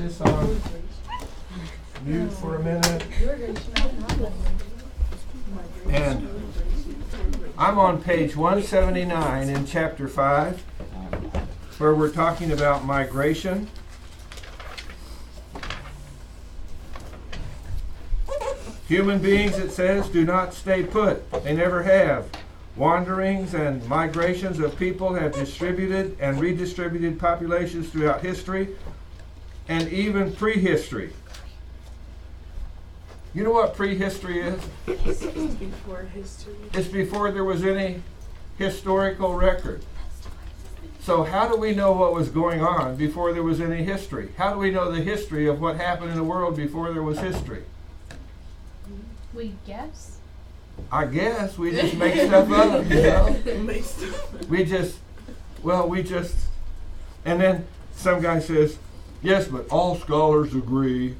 this on mute for a minute. And I'm on page 179 in chapter 5, where we're talking about migration. Human beings, it says, do not stay put. They never have. Wanderings and migrations of people have distributed and redistributed populations throughout history and even prehistory. You know what prehistory is? It's before history. It's before there was any historical record. So how do we know what was going on before there was any history? How do we know the history of what happened in the world before there was history? We guess. I guess we just make stuff up, you know? We just, and then some guy says, yes, but all scholars agree.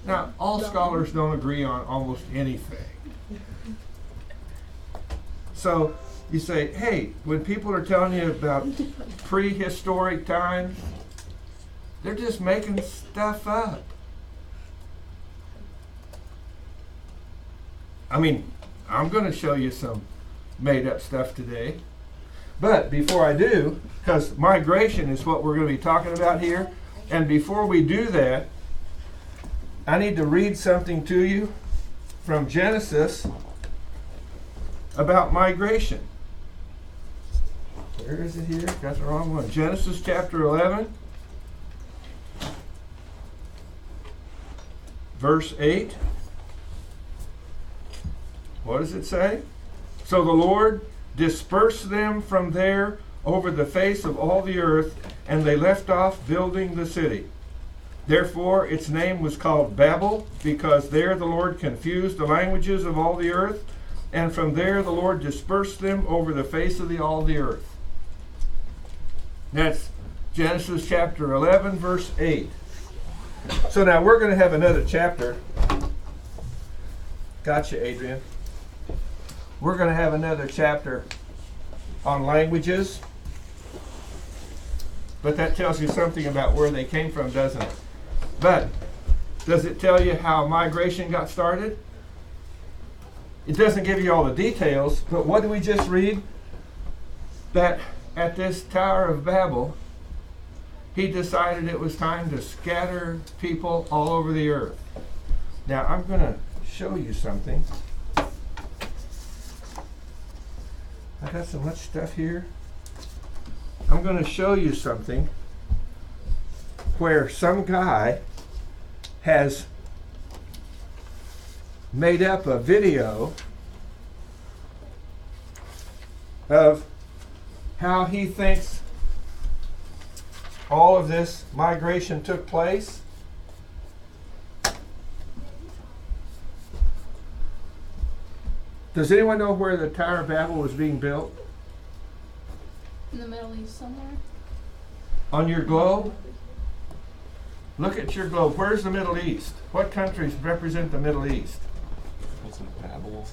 Now, all scholars don't agree on almost anything. So you say, hey, when people are telling you about prehistoric times, they're just making stuff up. I mean, I'm going to show you some made up stuff today. But before I do, because migration is what we're going to be talking about here, and before we do that, I need to read something to you from Genesis about migration. Where is it here? Got the wrong one. Genesis chapter 11, verse 8. What does it say? So the Lord dispersed them from there over the face of all the earth, and they left off building the city. Therefore its name was called Babel, because there the Lord confused the languages of all the earth, and from there the Lord dispersed them over the face of all the earth. That's Genesis chapter 11, verse 8. So now we're going to have another chapter. Gotcha, Adrian. We're going to have another chapter on languages. But that tells you something about where they came from, doesn't it? But does it tell you how migration got started? It doesn't give you all the details, but what did we just read? That at this Tower of Babel, he decided it was time to scatter people all over the earth. Now I'm going to show you something. I got so much stuff here. I'm going to show you something where some guy has made up a video of how he thinks all of this migration took place. Does anyone know where the Tower of Babel was being built? In the Middle East somewhere? On your globe? Look at your globe. Where's the Middle East? What countries represent the Middle East? What's in Babel?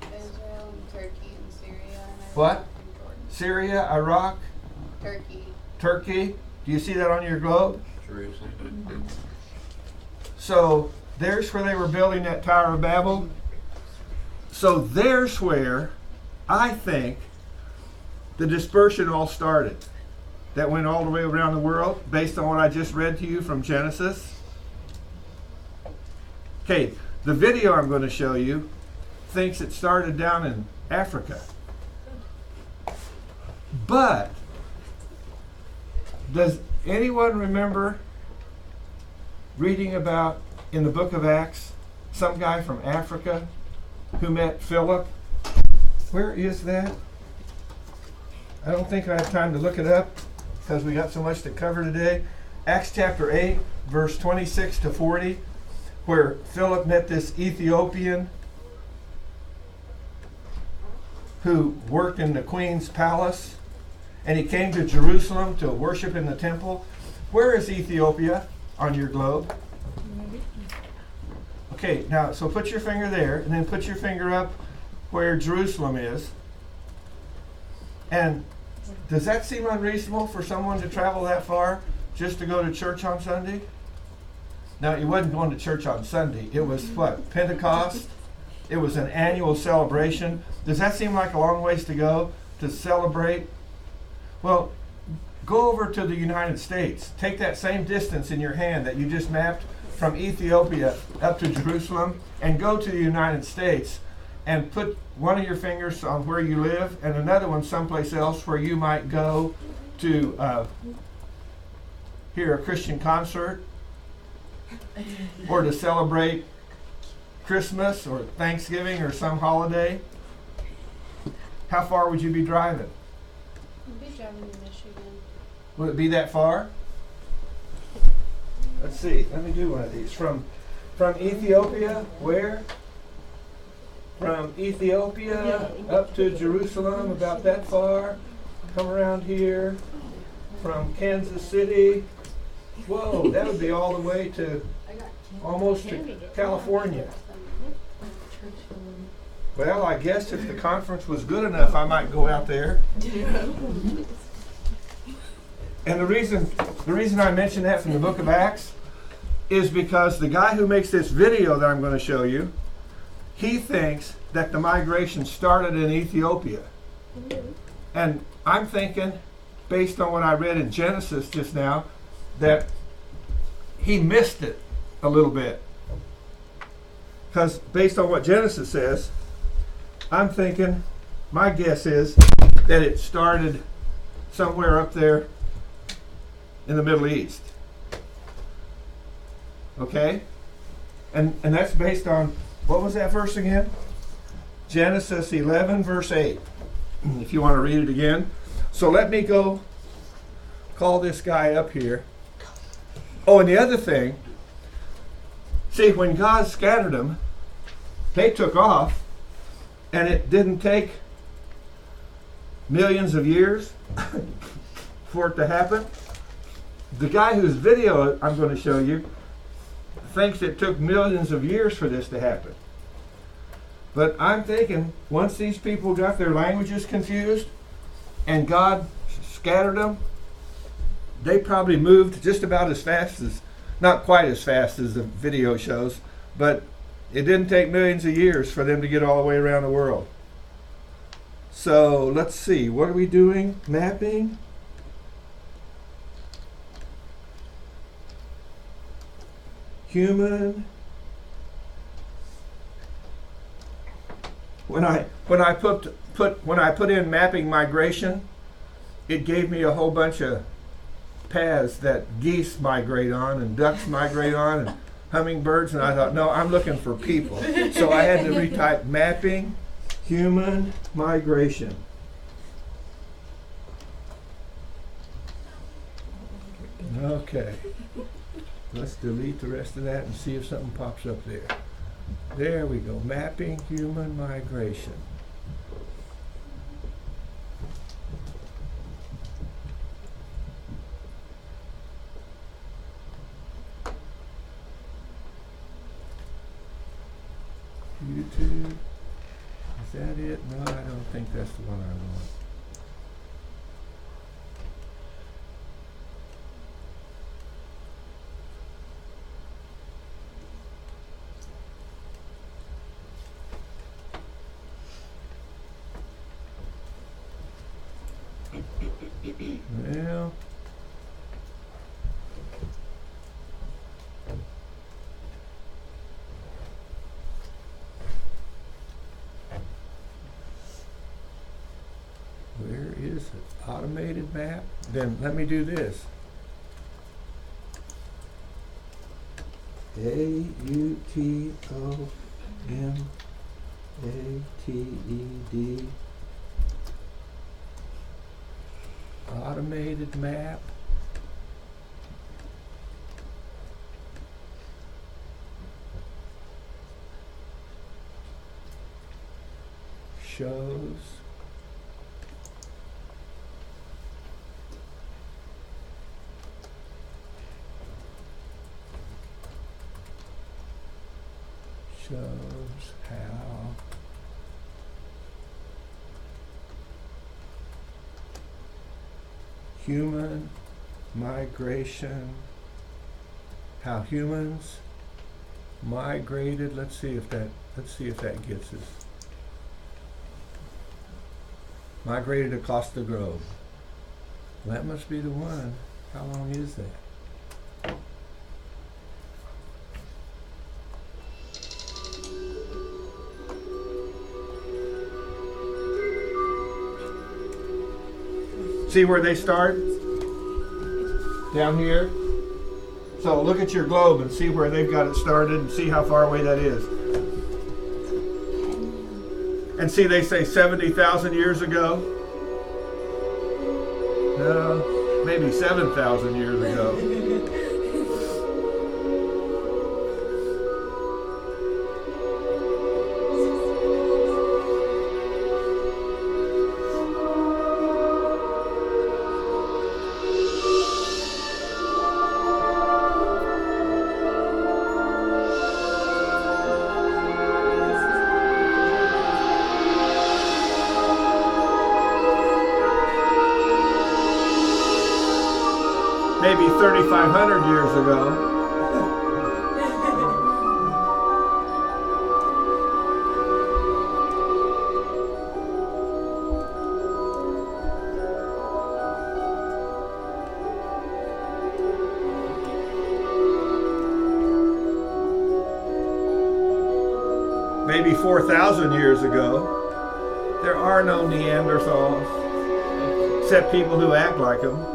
Israel, and Turkey, and Syria. And Iraq. What? Syria, Iraq, Turkey. Do you see that on your globe? Jerusalem. So there's where they were building that Tower of Babel. So there's where I think the dispersion all started. That went all the way around the world based on what I just read to you from Genesis. Okay, the video I'm going to show you thinks it started down in Africa. But does anyone remember reading about in the book of Acts some guy from Africa who met Philip? Where is that? I don't think I have time to look it up because we got so much to cover today. Acts chapter 8, verse 26 to 40, where Philip met this Ethiopian who worked in the queen's palace, and he came to Jerusalem to worship in the temple. Where is Ethiopia on your globe? Okay, now, so put your finger there, and then put your finger up where Jerusalem is. And Does that seem unreasonable for someone to travel that far just to go to church on Sunday? Now, it wasn't going to church on Sunday. It was what? Pentecost? It was an annual celebration. Does that seem like a long ways to go to celebrate? Well, go over to the United States. Take that same distance in your hand that you just mapped from Ethiopia up to Jerusalem and go to the United States and put one of your fingers on where you live and another one someplace else where you might go to hear a Christian concert or to celebrate Christmas or Thanksgiving or some holiday. How far would you be driving? I'd be driving to Michigan. Would it be that far? Let's see. Let me do one of these. From Ethiopia, where? From Ethiopia up to Jerusalem, about that far. Come around here. From Kansas City. Whoa, that would be all the way to almost to California. Well, I guess if the conference was good enough, I might go out there. And the reason I mention that from the book of Acts is because the guy who makes this video that I'm going to show you, he thinks that the migration started in Ethiopia. And I'm thinking, based on what I read in Genesis just now, that he missed it a little bit. Because based on what Genesis says, I'm thinking, my guess is that it started somewhere up there in the Middle East. Okay? And that's based on, what was that verse again? Genesis 11, verse 8. If you want to read it again. So let me go call this guy up here. Oh, and the other thing, see, when God scattered them, they took off, and it didn't take millions of years for it to happen. The guy whose video I'm going to show you thinks it took millions of years for this to happen. But I'm thinking, once these people got their languages confused and God scattered them, they probably moved just about as fast as, not quite as fast as the video shows, but it didn't take millions of years for them to get all the way around the world. So let's see, what are we doing? Mapping. Human. When I put in mapping migration, it gave me a whole bunch of paths that geese migrate on and ducks migrate on and hummingbirds, and I thought, no, I'm looking for people. So I had to retype mapping human migration. Okay. Let's delete the rest of that and see if something pops up there. There we go. Mapping human migration. YouTube. Is that it? No, I don't think that's the one I want. Well, where is it? Automated map? Then let me do this. AUTOMATED automated map. Shows how human migration, how humans migrated. Let's see if that gets us. Migrated across the globe. That must be the one. How long is that? See where they start? Down here. So look at your globe and see where they've got it started and see how far away that is. And see, they say 70,000 years ago. No, maybe 7,000 years ago. Maybe 3,500 years ago. Maybe 4,000 years ago. There are no Neanderthals, except people who act like them.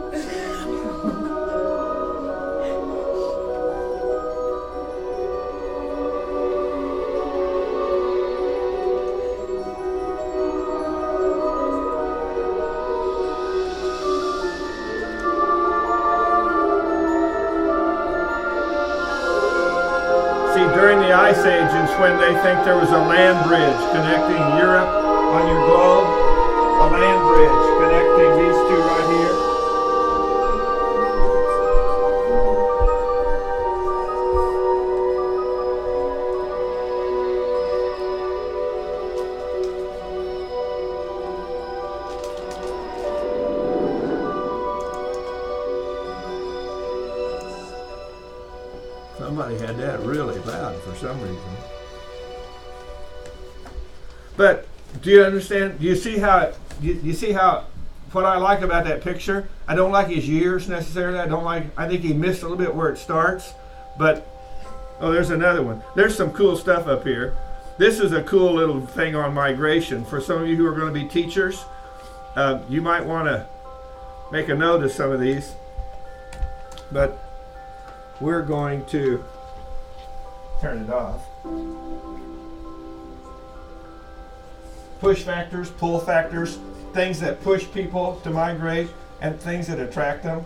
During the Ice Age is when they think there was a land bridge connecting Europe on your globe, a land bridge connecting these two right here. Somebody had that really loud for some reason. But do you understand? Do you see how? You see how? What I like about that picture? I don't like his years necessarily. I think he missed a little bit where it starts. But oh, there's another one. There's some cool stuff up here. This is a cool little thing on migration. For some of you who are going to be teachers, you might want to make a note of some of these. But we're going to turn it off. Push factors, pull factors, things that push people to migrate and things that attract them.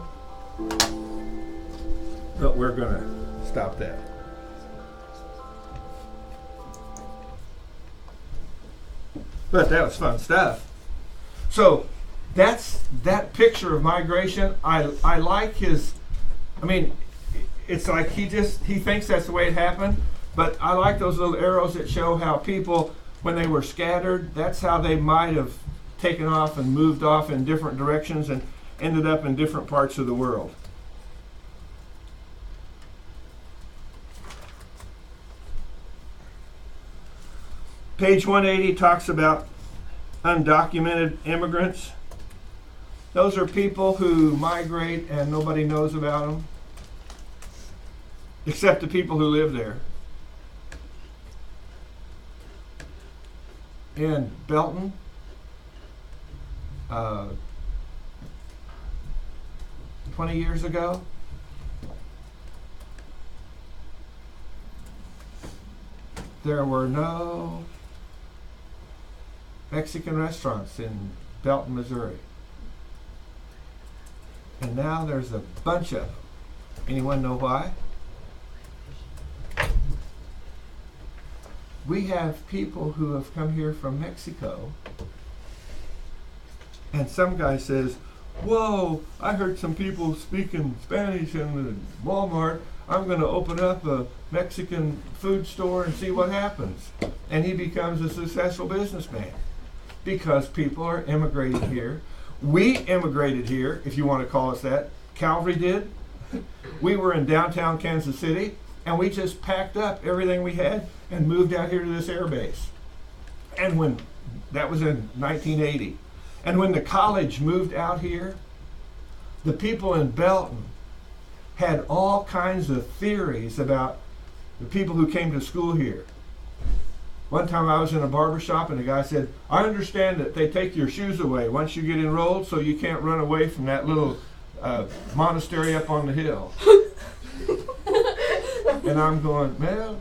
But we're going to stop that. But that was fun stuff. So that's that picture of migration. I like his, it's like he thinks that's the way it happened, but I like those little arrows that show how people, when they were scattered, that's how they might have taken off and moved off in different directions and ended up in different parts of the world. Page 180 talks about undocumented immigrants. Those are people who migrate and nobody knows about them, except the people who live there. In Belton, 20 years ago, there were no Mexican restaurants in Belton, Missouri. And now there's a bunch of them. Anyone know why? We have people who have come here from Mexico, and some guy says, "Whoa, I heard some people speaking Spanish in the Walmart. I'm going to open up a Mexican food store and see what happens." And he becomes a successful businessman because people are immigrating here. We immigrated here, if you want to call us that. Calvary did. We were in downtown Kansas City, and we just packed up everything we had and moved out here to this air base. And when that was in 1980, and when the college moved out here, the people in Belton had all kinds of theories about the people who came to school here. One time I was in a barber shop and the guy said, I understand that they take your shoes away once you get enrolled so you can't run away from that little monastery up on the hill. And I'm going, well,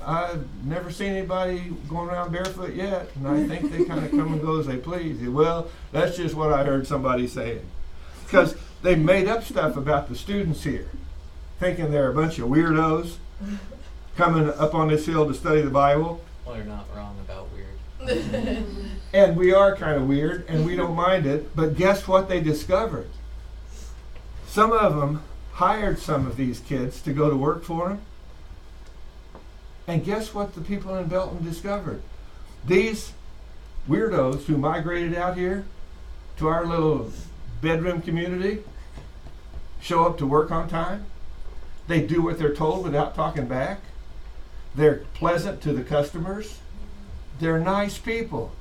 I've never seen anybody going around barefoot yet, and I think they kind of come and go as they please. Well, that's just what I heard somebody saying. Because they made up stuff about the students here, thinking they're a bunch of weirdos coming up on this hill to study the Bible. Well, you're not wrong about weird. And we are kind of weird, and we don't mind it, but guess what they discovered? Some of them hired some of these kids to go to work for them. And guess what the people in Belton discovered? These weirdos who migrated out here to our little bedroom community show up to work on time. They do what they're told without talking back. They're pleasant to the customers. They're nice people.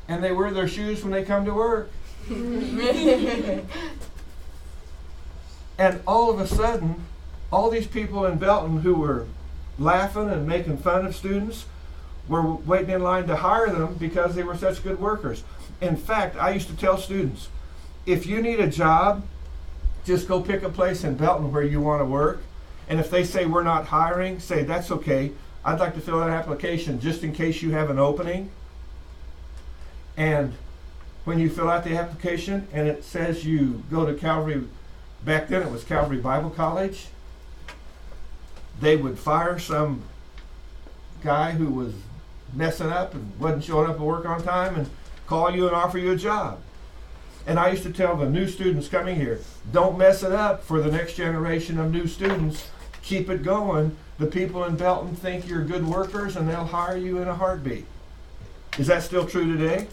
And they wear their shoes when they come to work. And all of a sudden, all these people in Belton who were laughing and making fun of students were waiting in line to hire them because they were such good workers. In fact, I used to tell students, if you need a job, just go pick a place in Belton where you want to work. And if they say we're not hiring, say that's okay. I'd like to fill out an application just in case you have an opening. And when you fill out the application and it says you go to Calvary, back then it was Calvary Bible College, they would fire some guy who was messing up and wasn't showing up to work on time and call you and offer you a job. And I used to tell the new students coming here, don't mess it up for the next generation of new students. Keep it going. The people in Belton think you're good workers and they'll hire you in a heartbeat. Is that still true today?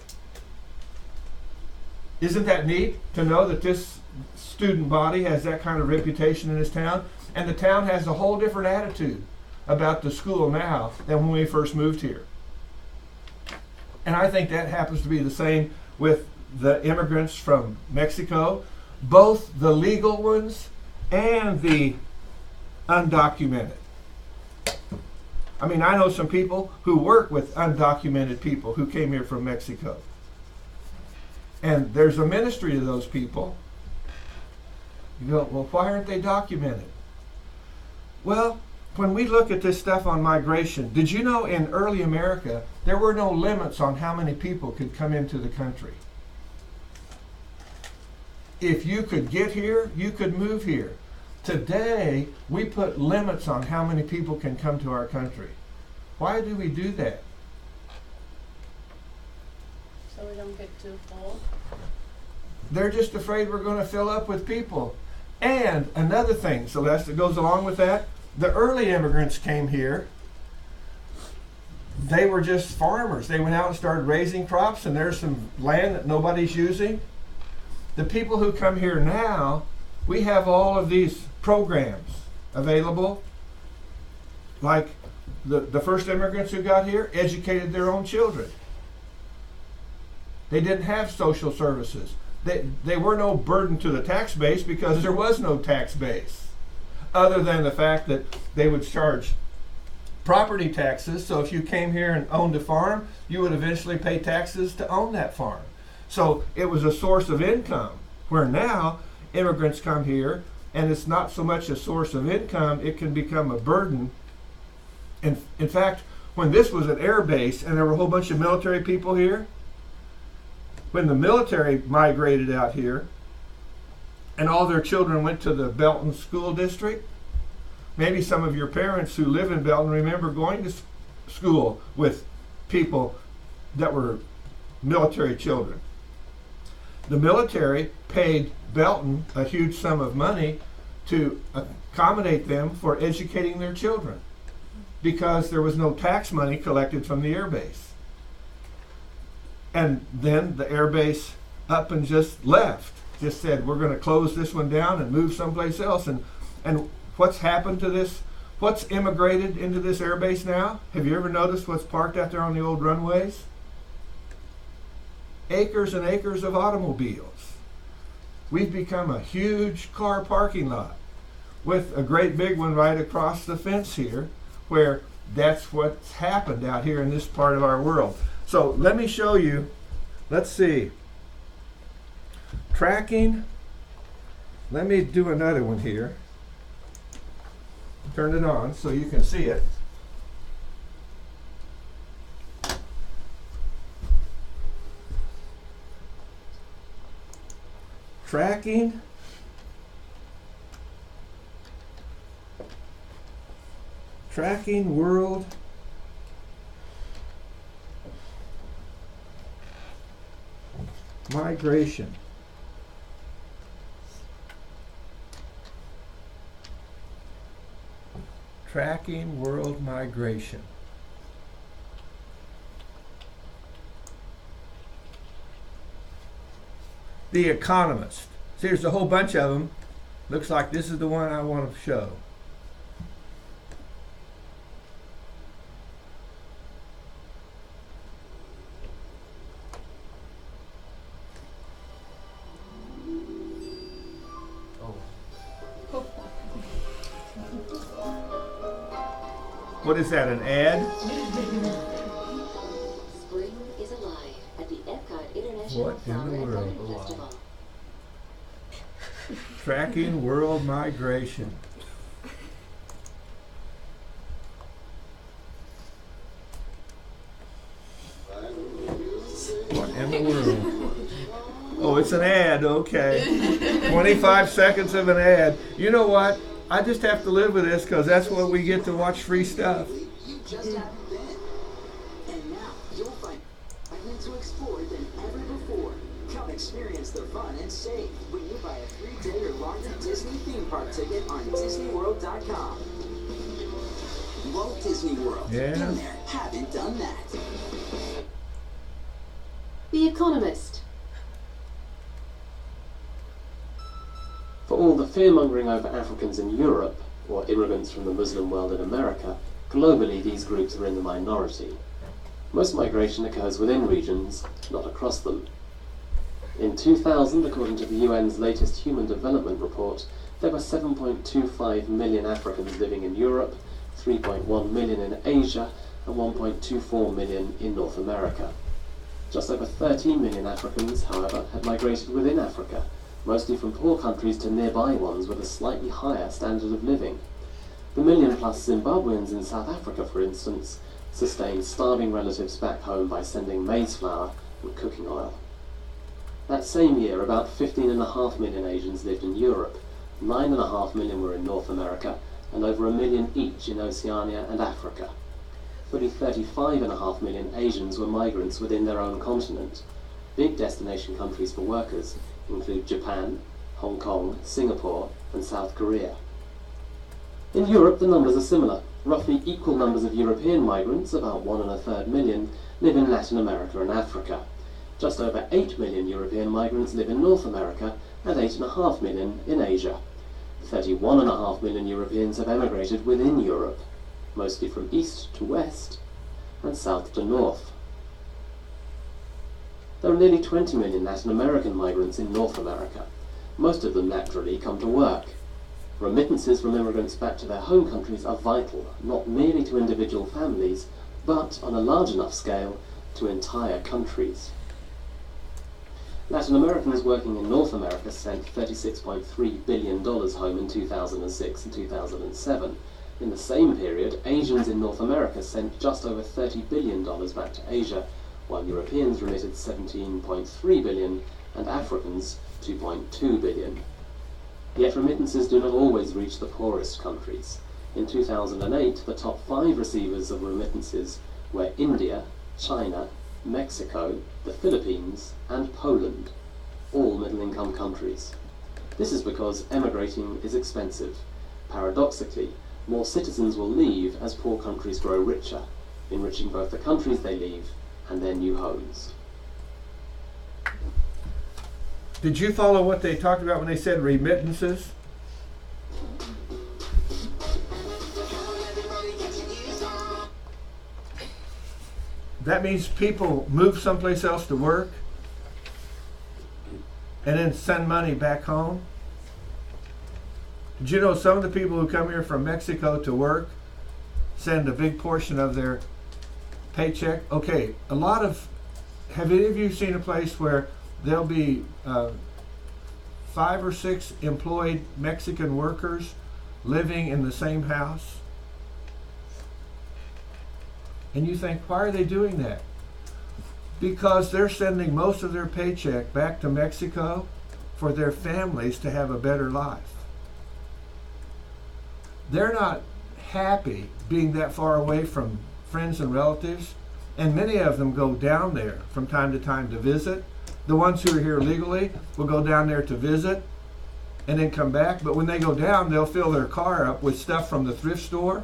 Isn't that neat to know that this student body has that kind of reputation in this town? And the town has a whole different attitude about the school now than when we first moved here. And I think that happens to be the same with the immigrants from Mexico, both the legal ones and the undocumented. I mean, I know some people who work with undocumented people who came here from Mexico. And there's a ministry to those people. You go, well, why aren't they documented? Well, when we look at this stuff on migration, did you know in early America, there were no limits on how many people could come into the country? If you could get here, you could move here. Today, we put limits on how many people can come to our country. Why do we do that? So we don't get too full. They're just afraid we're going to fill up with people. And another thing, Celeste, that goes along with that, the early immigrants came here. They were just farmers. They went out and started raising crops, and there's some land that nobody's using. The people who come here now, we have all of these programs available. Like the first immigrants who got here educated their own children. They didn't have social services. They were no burden to the tax base because there was no tax base, other than the fact that they would charge property taxes. So if you came here and owned a farm, you would eventually pay taxes to own that farm. So it was a source of income, where now immigrants come here and it's not so much a source of income, it can become a burden. And in fact, when this was an air base and there were a whole bunch of military people here, when the military migrated out here and all their children went to the Belton School District, maybe some of your parents who live in Belton remember going to school with people that were military children. The military paid Belton a huge sum of money to accommodate them for educating their children because there was no tax money collected from the air base. And then the air base up and just left. Just said, we're going to close this one down and move someplace else. And what's happened to this? What's immigrated into this airbase now? Have you ever noticed what's parked out there on the old runways? Acres and acres of automobiles. We've become a huge car parking lot with a great big one right across the fence here, where that's what's happened out here in this part of our world. So let me show you. Let's see. Tracking. Let me do another one here. Turn it on so you can see it. Tracking. Tracking world migration. Tracking world migration. The Economist. See, there's a whole bunch of them. Looks like this is the one I want to show. What is that, an ad? Spring is alive at the Epcot International What in the Flower and world? Garden Festival. Tracking world migration. What in the world? Oh, it's an ad, okay. 25 seconds of an ad. You know what? I just have to live with this because that's what we get to watch free stuff. You just haven't been. And now you'll find more to explore than ever before. Come experience the fun and save when you buy a 3-day or longer Disney theme park ticket on DisneyWorld.com. Walt Disney World. Yeah. Been there, haven't done that. The Economist. For all the fear-mongering over Africans in Europe, or immigrants from the Muslim world in America, globally these groups are in the minority. Most migration occurs within regions, not across them. In 2000, according to the UN's latest Human Development Report, there were 7.25 million Africans living in Europe, 3.1 million in Asia, and 1.24 million in North America. Just over 13 million Africans, however, had migrated within Africa, mostly from poor countries to nearby ones with a slightly higher standard of living. The million-plus Zimbabweans in South Africa, for instance, sustained starving relatives back home by sending maize flour and cooking oil. That same year, about 15.5 million Asians lived in Europe, 9.5 million were in North America, and over 1 million each in Oceania and Africa. Fully 35.5 million Asians were migrants within their own continent. Big destination countries for workers include Japan, Hong Kong, Singapore, and South Korea. In Europe, the numbers are similar. Roughly equal numbers of European migrants, about 1.33 million, live in Latin America and Africa. Just over 8 million European migrants live in North America and 8.5 million in Asia. 31.5 million Europeans have emigrated within Europe, mostly from east to west and south to north. There are nearly 20 million Latin American migrants in North America. Most of them naturally come to work. Remittances from immigrants back to their home countries are vital, not merely to individual families, but on a large enough scale, to entire countries. Latin Americans working in North America sent $36.3 billion home in 2006 and 2007. In the same period, Asians in North America sent just over $30 billion back to Asia, while Europeans remitted $17.3 billion and Africans $2.2 billion. Yet remittances do not always reach the poorest countries. In 2008, the top 5 receivers of remittances were India, China, Mexico, the Philippines, and Poland, all middle-income countries. This is because emigrating is expensive. Paradoxically, more citizens will leave as poor countries grow richer, enriching both the countries they leave and their new homes. Did you follow what they talked about when they said remittances? That means people move someplace else to work and then send money back home. Did you know some of the people who come here from Mexico to work send a big portion of their paycheck? Okay, have any of you seen a place where there'll be 5 or 6 employed Mexican workers living in the same house? And you think, why are they doing that? Because they're sending most of their paycheck back to Mexico for their families to have a better life. They're not happy being that far away from friends and relatives, and many of them go down there from time to time to visit. The ones who are here legally will go down there to visit and then come back, but when they go down, they'll fill their car up with stuff from the thrift store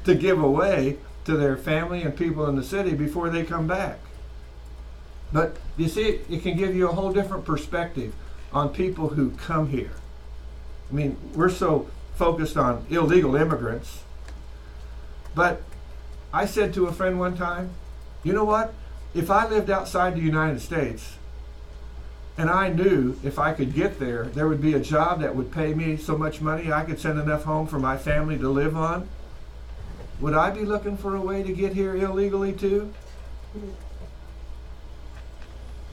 to give away to their family and people in the city before they come back. But you see, it can give you a whole different perspective on people who come here. I mean, we're so focused on illegal immigrants, but I said to a friend one time, you know what? If I lived outside the United States and I knew if I could get there, there would be a job that would pay me so much money I could send enough home for my family to live on, would I be looking for a way to get here illegally too?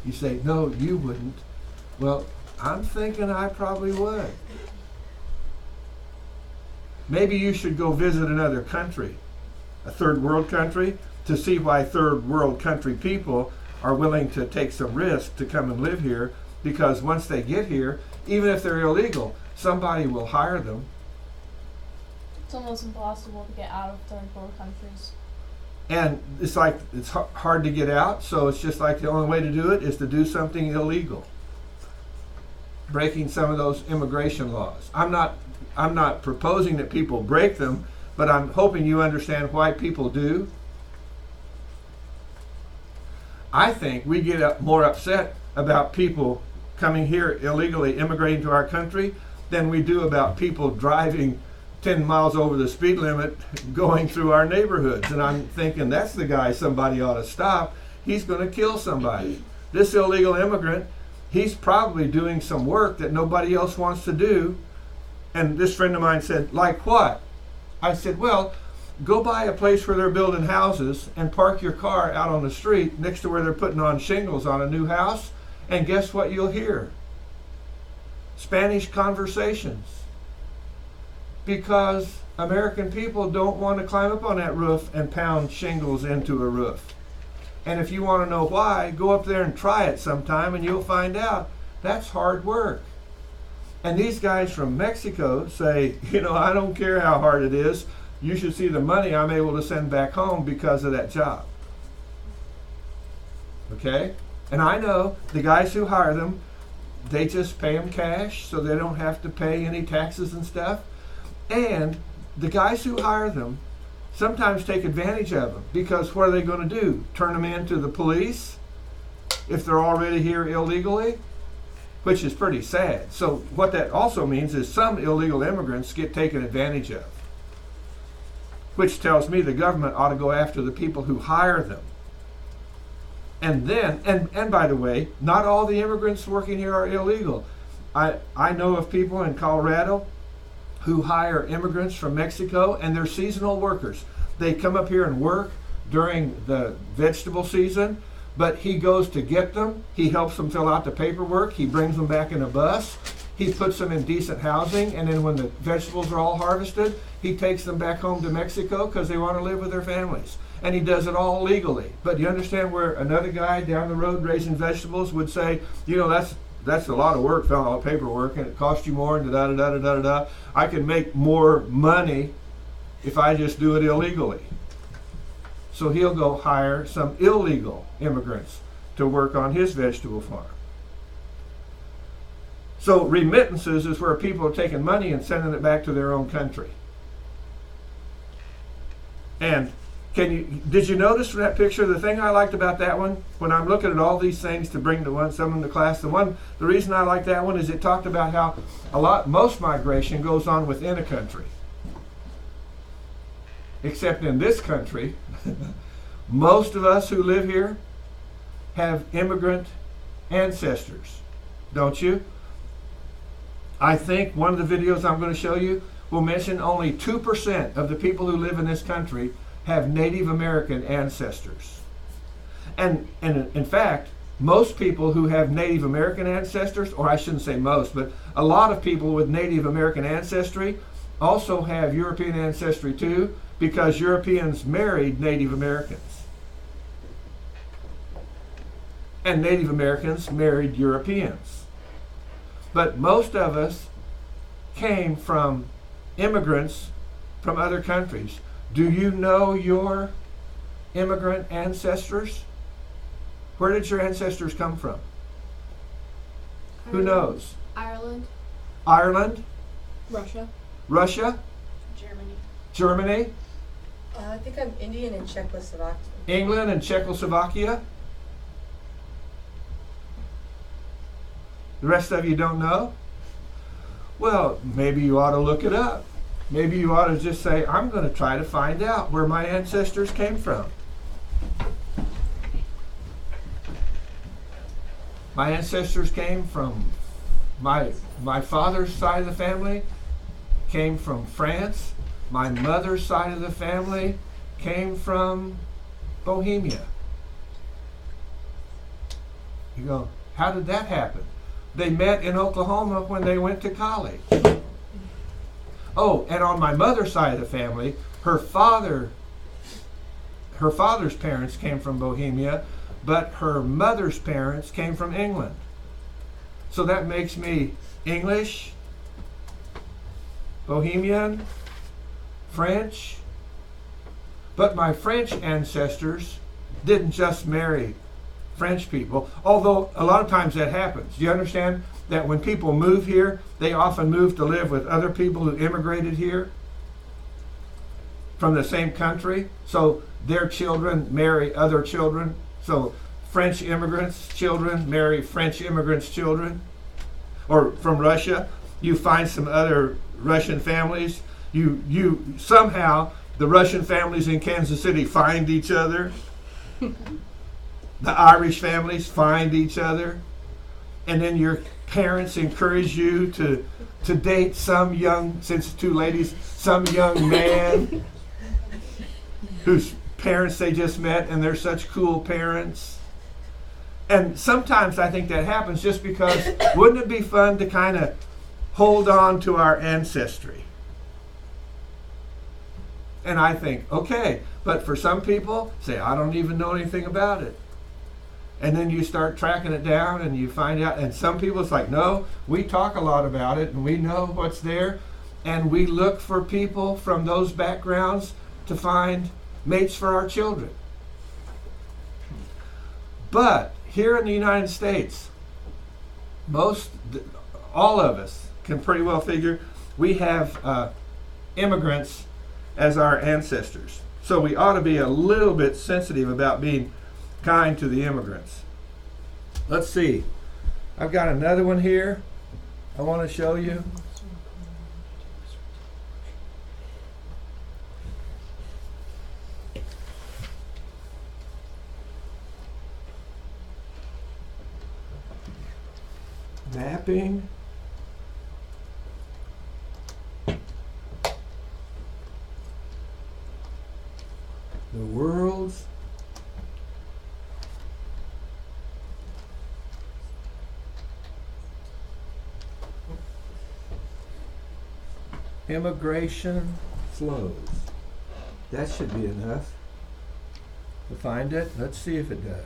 You say, no, you wouldn't. Well, I'm thinking I probably would. Maybe you should go visit another country, a third world country, to see why third world country people are willing to take some risk to come and live here, because once they get here, even if they're illegal, somebody will hire them. It's almost impossible to get out of third world countries. And it's like it's hard to get out, so it's just like the only way to do it is to do something illegal, breaking some of those immigration laws. I'm not proposing that people break them, but I'm hoping you understand why people do. I think we get more upset about people coming here illegally, immigrating to our country, than we do about people driving 10 miles over the speed limit going through our neighborhoods. And I'm thinking, that's the guy somebody ought to stop. He's going to kill somebody. This illegal immigrant, he's probably doing some work that nobody else wants to do. And this friend of mine said, like what? I said, well, go by a place where they're building houses and park your car out on the street next to where they're putting on shingles on a new house, and guess what you'll hear? Spanish conversations. Because American people don't want to climb up on that roof and pound shingles into a roof. And if you want to know why, go up there and try it sometime and you'll find out that's hard work. And these guys from Mexico say, you know, I don't care how hard it is. You should see the money I'm able to send back home because of that job. Okay? And I know the guys who hire them, they just pay them cash so they don't have to pay any taxes and stuff. And the guys who hire them sometimes take advantage of them, because what are they going to do? Turn them in to the police if they're already here illegally? Which is pretty sad. So what that also means is some illegal immigrants get taken advantage of, which tells me the government ought to go after the people who hire them. And then, and by the way, not all the immigrants working here are illegal. I know of people in Colorado who hire immigrants from Mexico, and they're seasonal workers. They come up here and work during the vegetable season, but he goes to get them. He helps them fill out the paperwork. He brings them back in a bus. He puts them in decent housing, and then when the vegetables are all harvested, he takes them back home to Mexico because they want to live with their families. And he does it all legally. But you understand where another guy down the road raising vegetables would say, you know, that's a lot of work, filling out paperwork, and it costs you more, and da-da-da-da-da-da. I can make more money if I just do it illegally. So he'll go hire some illegal immigrants to work on his vegetable farm. So remittances is where people are taking money and sending it back to their own country. And Did you notice from that picture, the thing I liked about that one, when I'm looking at all these things to bring some of them to class, the reason I like that one is it talked about how most migration goes on within a country. Except in this country, most of us who live here have immigrant ancestors, don't you? I think one of the videos I'm going to show you will mention only 2% of the people who live in this country have Native American ancestors. And in fact, most people who have Native American ancestors, or I shouldn't say most, but a lot of people with Native American ancestry also have European ancestry too, because Europeans married Native Americans. And Native Americans married Europeans. But most of us came from immigrants from other countries. Do you know your immigrant ancestors? Where did your ancestors come from? Who knows? Ireland. Ireland? Russia. Russia? Germany. Germany? I think I'm Indian and Czechoslovakia. England and Czechoslovakia? The rest of you don't know? Well, maybe you ought to look it up. Maybe you ought to just say, I'm going to try to find out where my ancestors came from. My ancestors came from, my father's side of the family came from France. My mother's side of the family came from Bohemia. You go, how did that happen? They met in Oklahoma when they went to college. Oh, and on my mother's side of the family, her father's parents came from Bohemia, but her mother's parents came from England. So that makes me English, Bohemian, French. But my French ancestors didn't just marry French people, although a lot of times that happens. Do you understand that when people move here, they often move to live with other people who immigrated here from the same country? So their children marry other children. So French immigrants' children marry French immigrants' children. Or from Russia, you find some other Russian families. You somehow, the Russian families in Kansas City find each other. The Irish families find each other. And then your parents encourage you to date some young, since two ladies, some young man whose parents they just met, and they're such cool parents. And sometimes I think that happens just because wouldn't it be fun to kind of hold on to our ancestry? And I think, okay, but for some people, say, I don't even know anything about it. And then you start tracking it down and you find out, and some people it's like, no, we talk a lot about it and we know what's there, and we look for people from those backgrounds to find mates for our children. But here in the United States, all of us can pretty well figure we have immigrants as our ancestors. So we ought to be a little bit sensitive about being kind to the immigrants. Let's see. I've got another one here I want to show you. Mapping. The world's immigration flows. That should be enough to find it. Let's see if it does.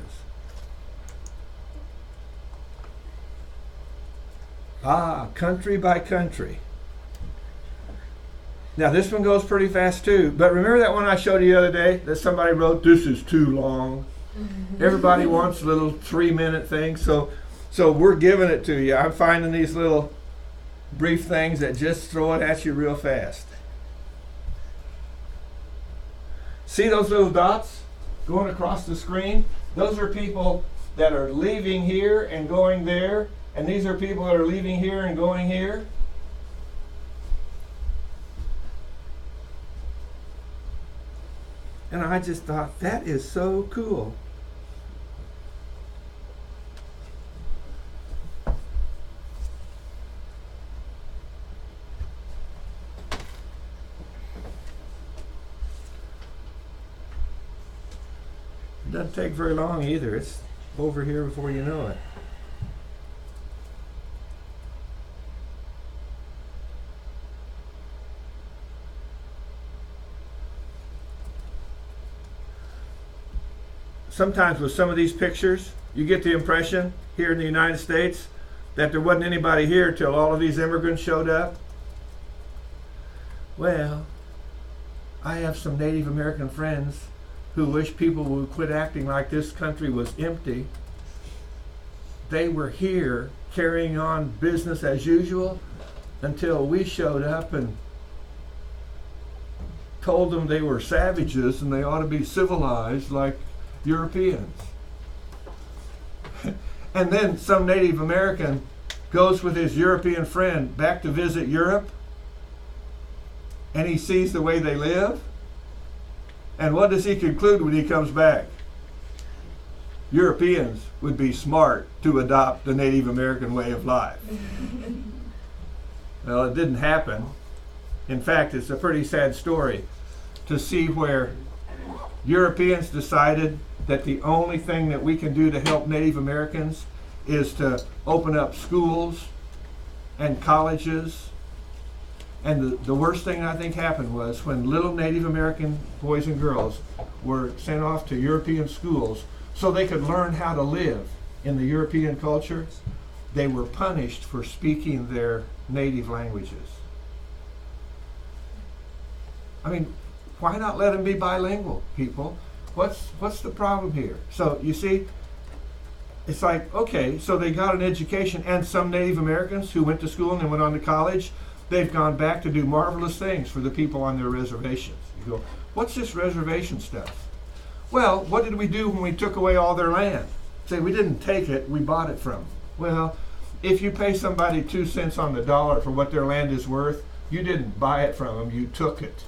Country by country. Now this one goes pretty fast too, but remember that one I showed you the other day that somebody wrote, this is too long. Everybody wants a little 3-minute thing, so we're giving it to you. I'm finding these little brief things that just throw it at you real fast. See those little dots going across the screen? Those are people that are leaving here and going there, and these are people that are leaving here and going here. And I just thought, that is so cool. It doesn't take very long either. It's over here before you know it. Sometimes with some of these pictures, you get the impression here in the United States that there wasn't anybody here till all of these immigrants showed up. Well, I have some Native American friends who wish people would quit acting like this country was empty. They were here carrying on business as usual until we showed up and told them they were savages and they ought to be civilized like Europeans. And then some Native American goes with his European friend back to visit Europe, and he sees the way they live. And what does he conclude when he comes back? Europeans would be smart to adopt the Native American way of life. Well, it didn't happen. In fact, it's a pretty sad story to see where Europeans decided that the only thing that we can do to help Native Americans is to open up schools and colleges. And the worst thing I think happened was when little Native American boys and girls were sent off to European schools so they could learn how to live in the European culture, they were punished for speaking their native languages. I mean, why not let them be bilingual, people? What's the problem here? So you see, it's like, okay, so they got an education, and some Native Americans who went to school and then went on to college, they've gone back to do marvelous things for the people on their reservations. You go, what's this reservation stuff? Well, what did we do when we took away all their land? Say, we didn't take it, we bought it from them. Well, if you pay somebody 2 cents on the dollar for what their land is worth, you didn't buy it from them, you took it.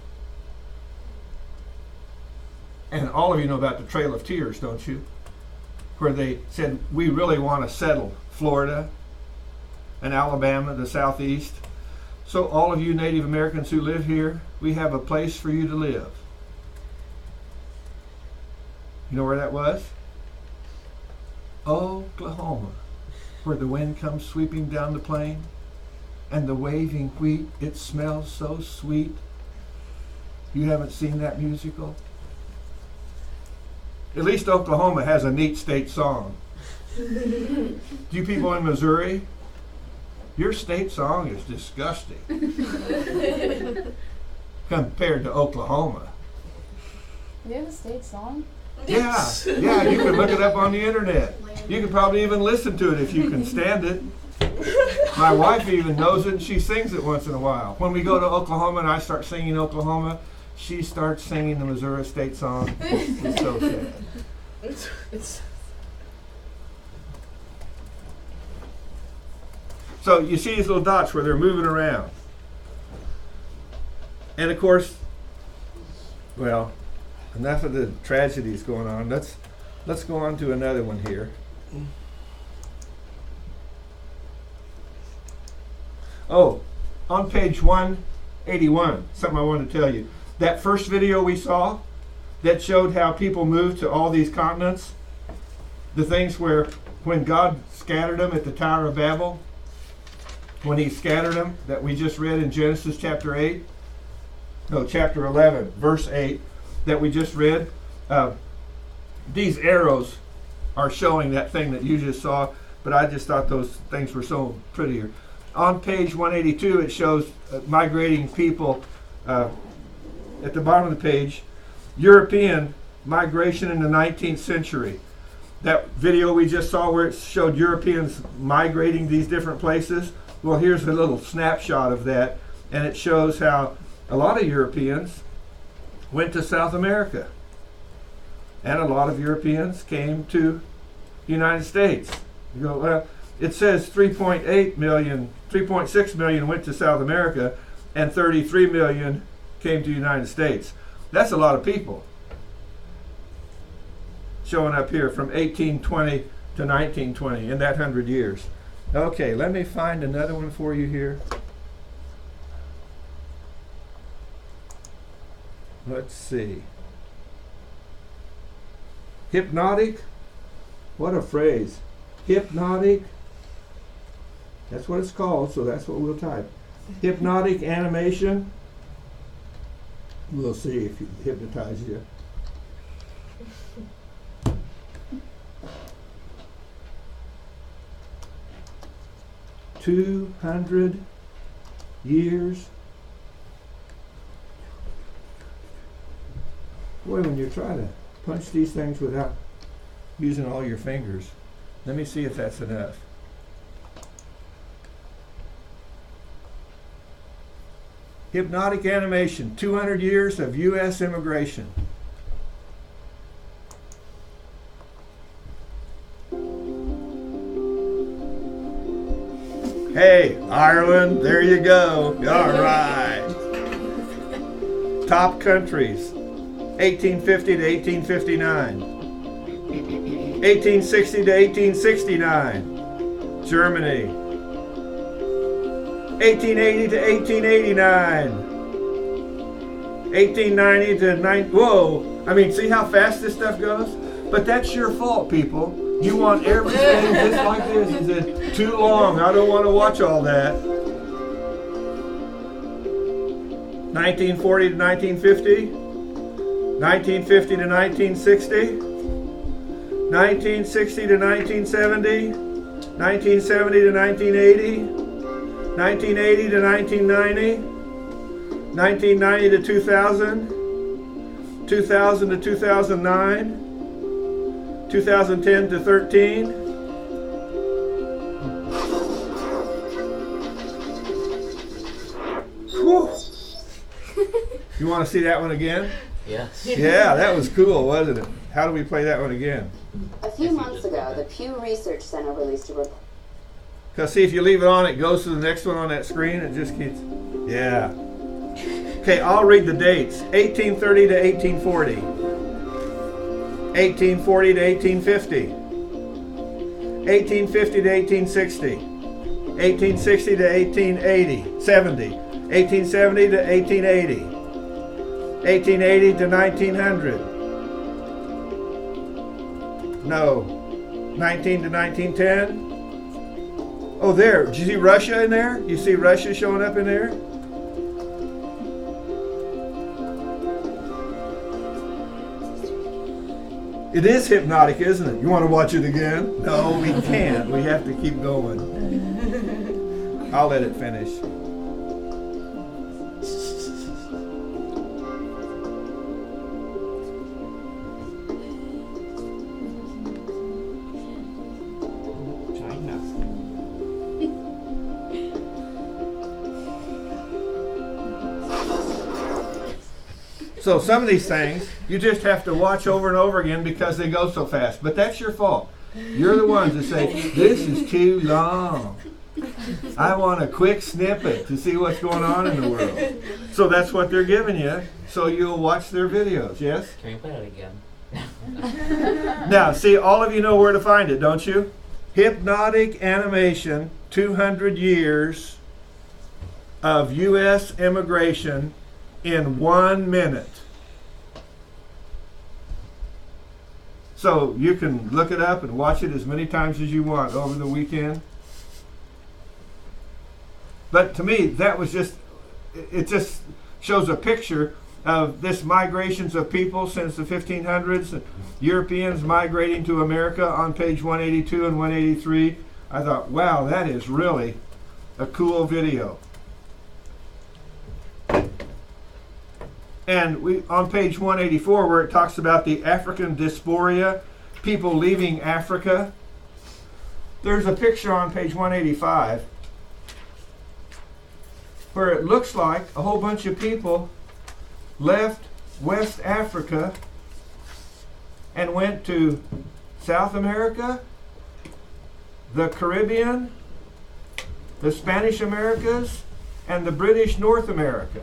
And all of you know about the Trail of Tears, don't you? Where they said, we really want to settle Florida and Alabama, the Southeast. So all of you Native Americans who live here, we have a place for you to live. You know where that was? Oklahoma, where the wind comes sweeping down the plain and the waving wheat, it smells so sweet. You haven't seen that musical? At least Oklahoma has a neat state song. You people in Missouri, your state song is disgusting compared to Oklahoma. We have a state song? Yeah, you can look it up on the internet. You can probably even listen to it if you can stand it. My wife even knows it and she sings it once in a while. When we go to Oklahoma and I start singing Oklahoma, she starts singing the Missouri state song. It's so sad. So you see these little dots where they're moving around. And of course, well, enough of the tragedies going on. Let's go on to another one here. Oh, on page 181, something I wanted to tell you. That first video we saw that showed how people moved to all these continents, the things where when God scattered them at the Tower of Babel, when he scattered them, that we just read in Genesis chapter 11, verse 8, that we just read, these arrows are showing that thing that you just saw, but I just thought those things were so prettier. On page 182, it shows migrating people at the bottom of the page, European migration in the 19th century. That video we just saw where it showed Europeans migrating these different places, well, here's a little snapshot of that, and it shows how a lot of Europeans went to South America. And a lot of Europeans came to the United States. You go, well, it says 3.6 million went to South America and 33 million came to the United States. That's a lot of people showing up here from 1820 to 1920 in that 100 years. Okay, let me find another one for you here. Let's see. Hypnotic. What a phrase. Hypnotic. That's what it's called, so that's what we'll type. Hypnotic animation. We'll see if it hypnotizes you. $200 years. Boy, when you try to punch these things without using all your fingers, let me see if that's enough. Hypnotic animation, 200 years of U.S. immigration. Hey, Ireland, there you go. All right. Top countries, 1850 to 1859. 1860 to 1869, Germany. 1880 to 1889. 1890 to 9. Whoa! I mean, see how fast this stuff goes? But that's your fault, people. You want everything just like this. Is it too long? I don't want to watch all that. 1940 to 1950. 1950 to 1960. 1960 to 1970. 1970 to 1980. 1980 to 1990. 1990 to 2000. 2000 to 2009. 2010 to 13. Whew. You want to see that one again? Yes. Yeah, that was cool, wasn't it? How do we play that one again? A few months ago, the Pew Research Center released a report. Because see, if you leave it on, it goes to the next one on that screen. It just keeps, yeah. Okay, I'll read the dates. 1830 to 1840. 1840 to 1850. 1850 to 1860. 1860 to 1880. 70. 1870 to 1880. 1880 to 1900. No. 19 to 1910. Oh, there. Did you see Russia in there? You see Russia showing up in there? It is hypnotic, isn't it? You want to watch it again? No, we can't. We have to keep going. I'll let it finish. So some of these things, you just have to watch over and over again because they go so fast. But that's your fault. You're the ones that say, this is too long. I want a quick snippet to see what's going on in the world. So that's what they're giving you, so you'll watch their videos, yes? Can we play that again? Now, see, all of you know where to find it, don't you? Hypnotic animation, 200 years of U.S. immigration in 1 minute. So you can look it up and watch it as many times as you want over the weekend. But to me, that was just, it just shows a picture of this migrations of people since the 1500s, Europeans migrating to America on page 182 and 183. I thought, wow, that is really a cool video. And we on page 184, where it talks about the African diaspora, people leaving Africa, there's a picture on page 185 where it looks like a whole bunch of people left West Africa and went to South America, the Caribbean, the Spanish Americas, and the British North America.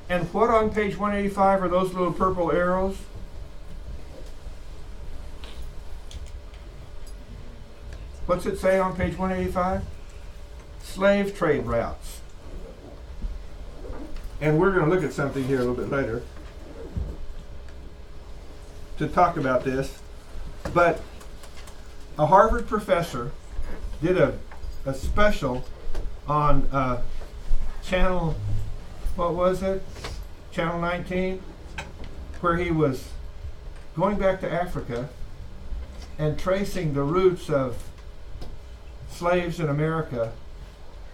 And what on page 185 are those little purple arrows? What's it say on page 185? Slave trade routes. And we're going to look at something here a little bit later to talk about this. But a Harvard professor did a special on channel, what was it? Channel 19, where he was going back to Africa and tracing the roots of slaves in America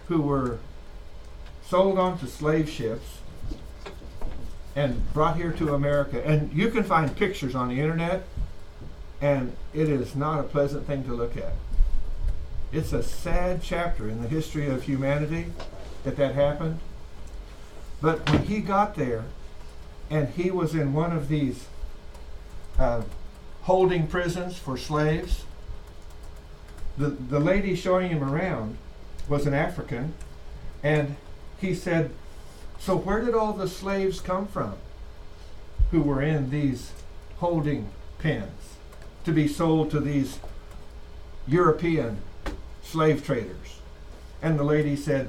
who were sold onto slave ships and brought here to America. And you can find pictures on the internet, and it is not a pleasant thing to look at. It's a sad chapter in the history of humanity that happened. But when he got there, and he was in one of these holding prisons for slaves, the lady showing him around was an African, and he said, so where did all the slaves come from who were in these holding pens to be sold to these European slave traders? And the lady said,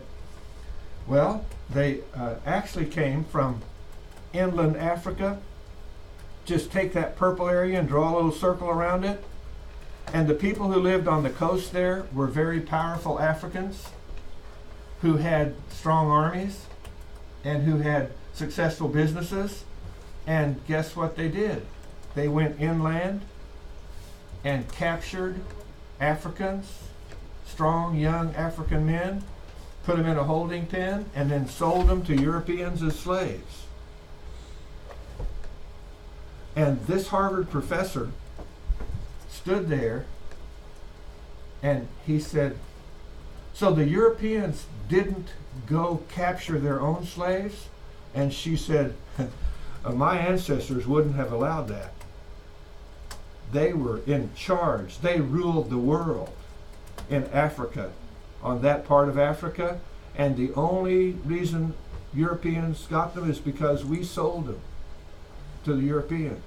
well, they actually came from inland Africa. Just take that purple area and draw a little circle around it. And the people who lived on the coast there were very powerful Africans who had strong armies and who had successful businesses. And guess what they did? They went inland and captured Africans, strong young African men, put them in a holding pen, and then sold them to Europeans as slaves. And this Harvard professor stood there and he said, so the Europeans didn't go capture their own slaves? And she said, my ancestors wouldn't have allowed that. They were in charge. They ruled the world in Africa, on that part of Africa, and the only reason Europeans got them is because we sold them to the Europeans.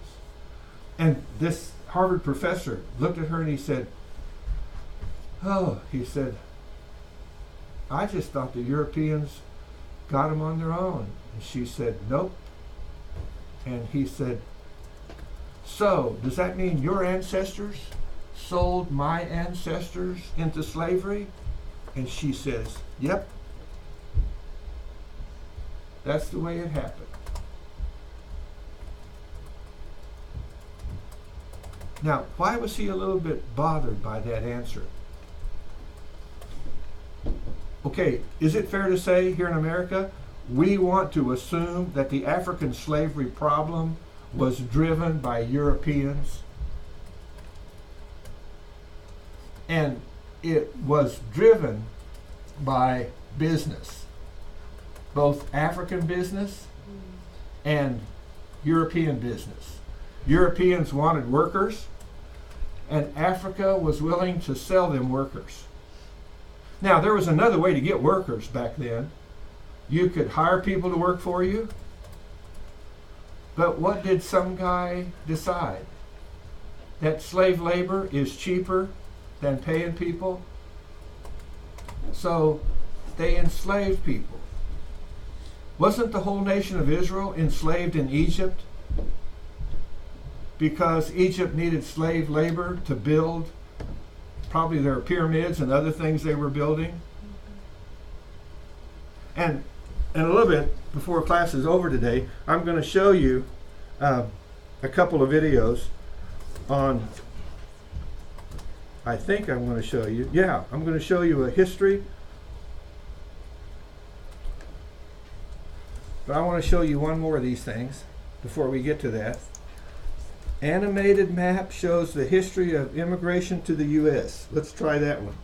And this Harvard professor looked at her and he said, oh, he said, I just thought the Europeans got them on their own. And she said, nope. And he said, so does that mean your ancestors sold my ancestors into slavery? And she says, yep. That's the way it happened. Now, why was he a little bit bothered by that answer? Okay, is it fair to say here in America, we want to assume that the African slavery problem was driven by Europeans? And it was driven by business, both African business and European business. Europeans wanted workers, and Africa was willing to sell them workers. Now, there was another way to get workers back then. You could hire people to work for you, but what did some guy decide? That slave labor is cheaper than paying people, so they enslaved people. Wasn't the whole nation of Israel enslaved in Egypt because Egypt needed slave labor to build probably their pyramids and other things they were building? And in a little bit, before class is over today, I'm going to show you a couple of videos on, I think I'm going to show you, I'm going to show you a history. But I want to show you one more of these things before we get to that. Animated map shows the history of immigration to the U.S. Let's try that one.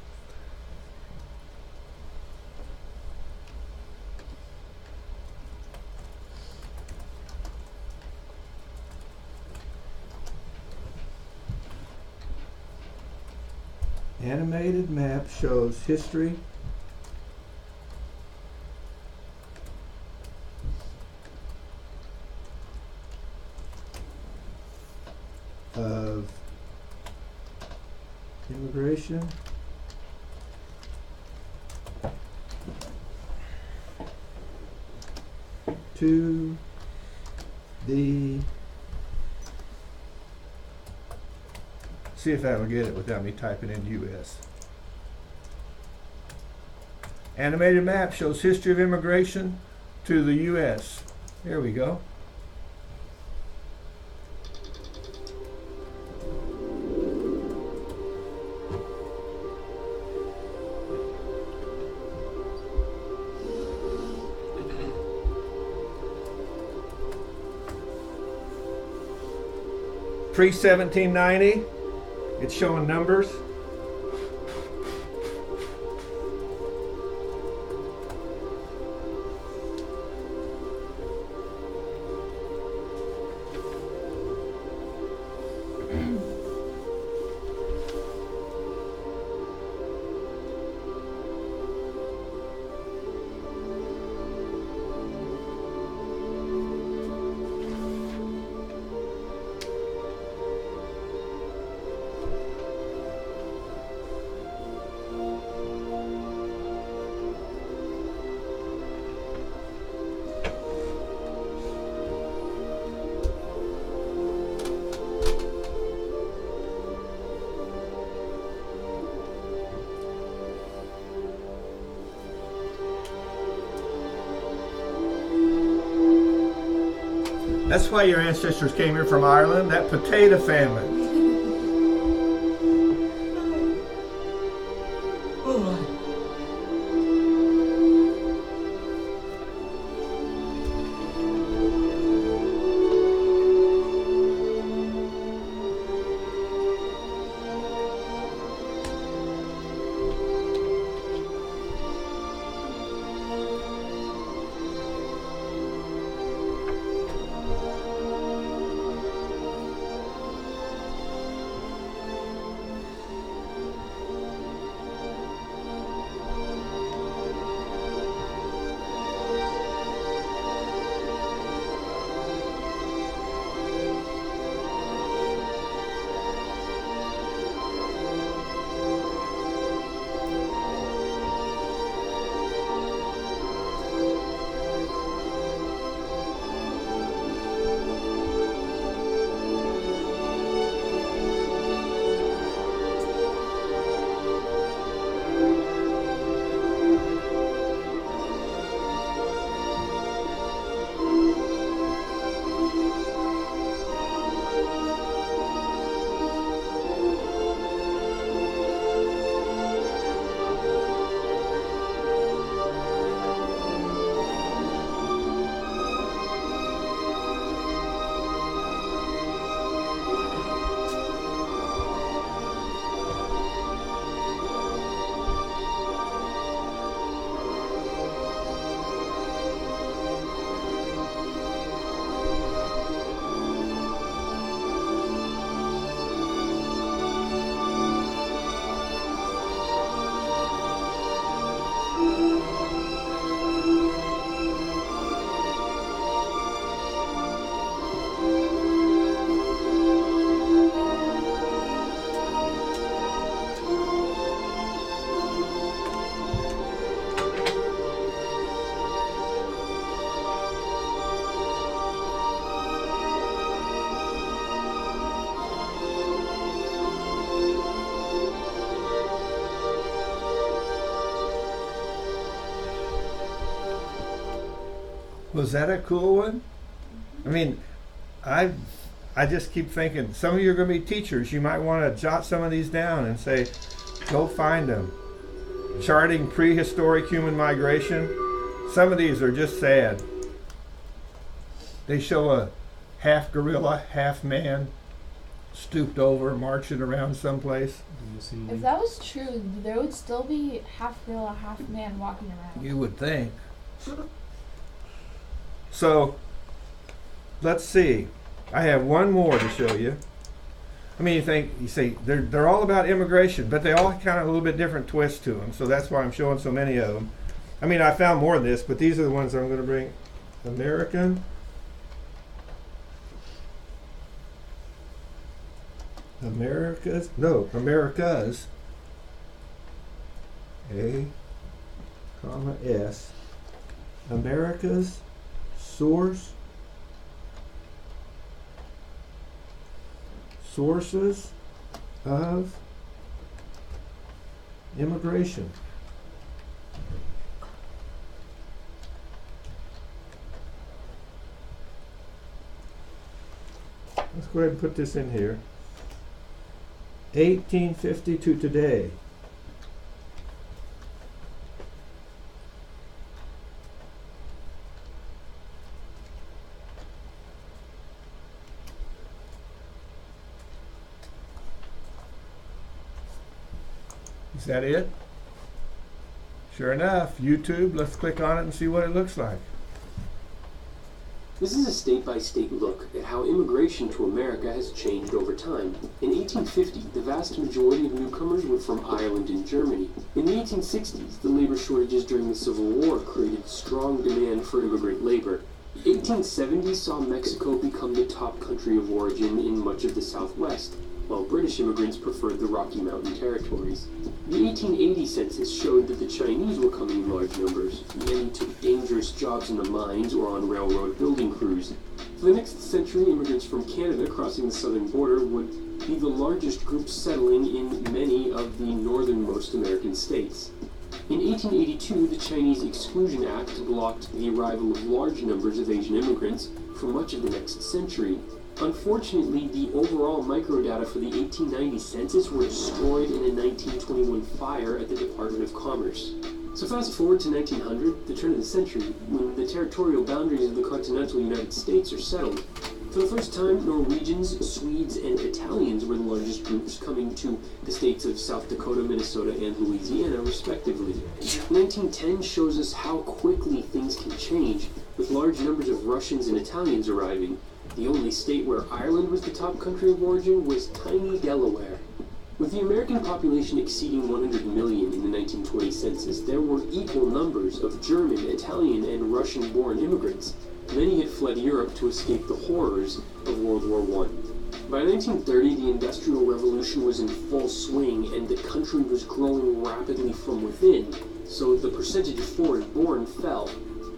Animated map shows history of immigration to the, see if that'll get it without me typing in US. Animated map shows history of immigration to the US. There we go. Pre-1790, it's showing numbers. That's why your ancestors came here from Ireland, that potato famine. Was that a cool one? I mean, I just keep thinking, some of you are going to be teachers. You might want to jot some of these down and say, go find them. Charting prehistoric human migration. Some of these are just sad. They show a half gorilla, half man, stooped over, marching around someplace. If that was true, there would still be half gorilla, half man walking around. You would think. So, let's see. I have one more to show you. I mean, you say they're all about immigration, but they all kind of a little bit different twist to them. So that's why I'm showing so many of them. I mean, I found more of this, but these are the ones I'm going to bring. America's A, comma S, America's sources of immigration. Let's go ahead and put this in here. 1850 to today. Is that it? Sure enough, YouTube, let's click on it and see what it looks like. This is a state-by-state look at how immigration to America has changed over time. In 1850, the vast majority of newcomers were from Ireland and Germany. In the 1860s, the labor shortages during the Civil War created strong demand for immigrant labor. The 1870s saw Mexico become the top country of origin in much of the Southwest, while British immigrants preferred the Rocky Mountain territories. The 1880 census showed that the Chinese were coming in large numbers. Many took dangerous jobs in the mines or on railroad building crews. For the next century, immigrants from Canada crossing the southern border would be the largest group settling in many of the northernmost American states. In 1882, the Chinese Exclusion Act blocked the arrival of large numbers of Asian immigrants for much of the next century. Unfortunately, the overall microdata for the 1890 census were destroyed in a 1921 fire at the Department of Commerce. So fast forward to 1900, the turn of the century, when the territorial boundaries of the continental United States are settled. For the first time, Norwegians, Swedes, and Italians were the largest groups coming to the states of South Dakota, Minnesota, and Louisiana, respectively. 1910 shows us how quickly things can change, with large numbers of Russians and Italians arriving. The only state where Ireland was the top country of origin was tiny Delaware. With the American population exceeding 100 million in the 1920 census, there were equal numbers of German, Italian, and Russian-born immigrants. Many had fled Europe to escape the horrors of World War I. By 1930, the Industrial Revolution was in full swing, and the country was growing rapidly from within, so the percentage of foreign-born fell.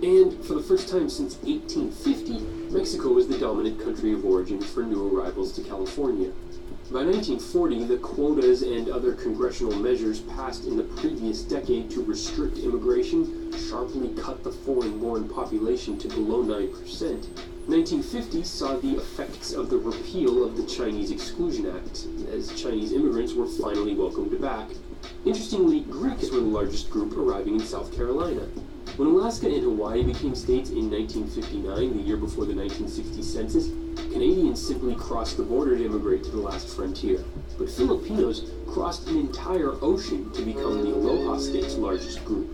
And for the first time since 1850, Mexico was the dominant country of origin for new arrivals to California. By 1940, the quotas and other congressional measures passed in the previous decade to restrict immigration sharply cut the foreign-born population to below 9%. 1950 saw the effects of the repeal of the Chinese Exclusion Act, as Chinese immigrants were finally welcomed back. Interestingly, Greeks were the largest group arriving in South Carolina. When Alaska and Hawaii became states in 1959, the year before the 1960 census, Canadians simply crossed the border to immigrate to the last frontier. But Filipinos crossed an entire ocean to become the Aloha State's largest group.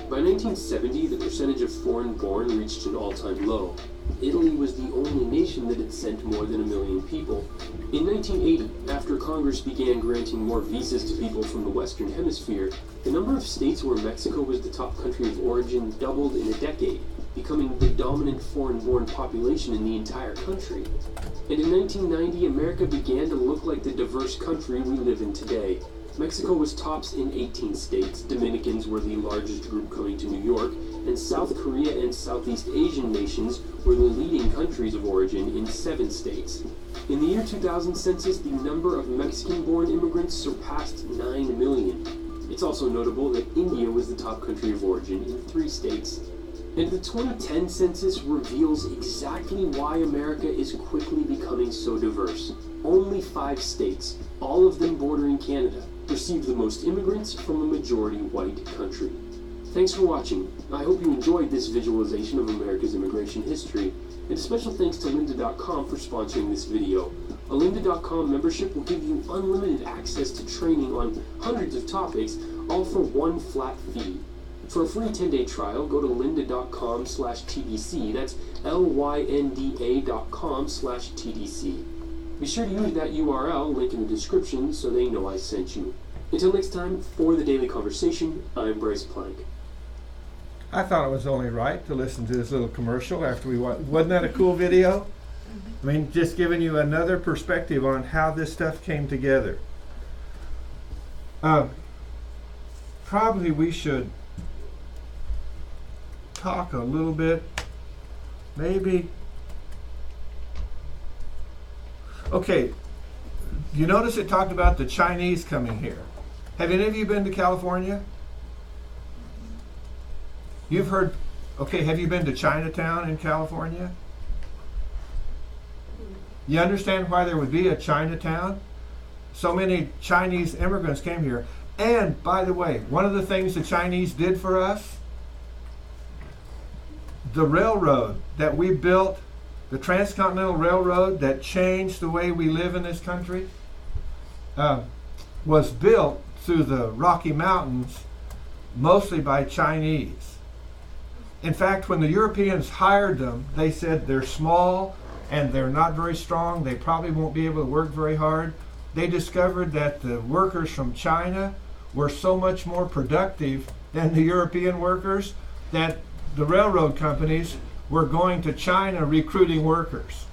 By 1970, the percentage of foreign-born reached an all-time low. Italy was the only nation that had sent more than 1 million people. In 1980, after Congress began granting more visas to people from the Western Hemisphere, the number of states where Mexico was the top country of origin doubled in a decade, becoming the dominant foreign-born population in the entire country. And in 1990, America began to look like the diverse country we live in today. Mexico was tops in 18 states, Dominicans were the largest group coming to New York, and South Korea and Southeast Asian nations were the leading countries of origin in 7 states. In the year 2000 census, the number of Mexican-born immigrants surpassed 9 million. It's also notable that India was the top country of origin in 3 states. And the 2010 census reveals exactly why America is quickly becoming so diverse. Only 5 states, all of them bordering Canada, received the most immigrants from a majority white country. Thanks for watching. I hope you enjoyed this visualization of America's immigration history, and a special thanks to lynda.com for sponsoring this video. A lynda.com membership will give you unlimited access to training on hundreds of topics, all for one flat fee. For a free 10-day trial, go to lynda.com/TDC. That's LYNDA.com/TDC. Be sure to use that URL link in the description so they know I sent you. Until next time, for the Daily Conversation, I'm Bryce Plank. I thought it was only right to listen to this little commercial after we watched. Wasn't that a cool video? I mean, just giving you another perspective on how this stuff came together. Probably we should talk a little bit, maybe. Okay, you notice it talked about the Chinese coming here. Have any of you been to California? You've heard, okay, have you been to Chinatown in California? You understand why there would be a Chinatown? So many Chinese immigrants came here. And, by the way, one of the things the Chinese did for us, the railroad that we built, the transcontinental railroad that changed the way we live in this country, was built through the Rocky Mountains, mostly by Chinese. In fact, when the Europeans hired them, they said they're small and they're not very strong. They probably won't be able to work very hard. They discovered that the workers from China were so much more productive than the European workers that the railroad companies were going to China recruiting workers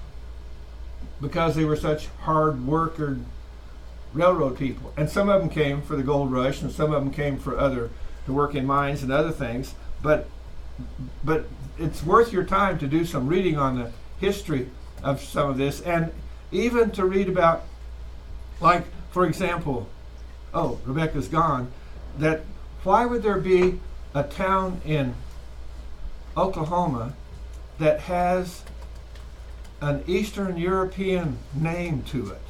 because they were such hard worker railroad people. And some of them came for the gold rush and some of them came for to work in mines and other things. But it's worth your time to do some reading on the history of some of this, and even to read about, like, for example, oh, Rebecca's gone, that why would there be a town in Oklahoma that has an Eastern European name to it?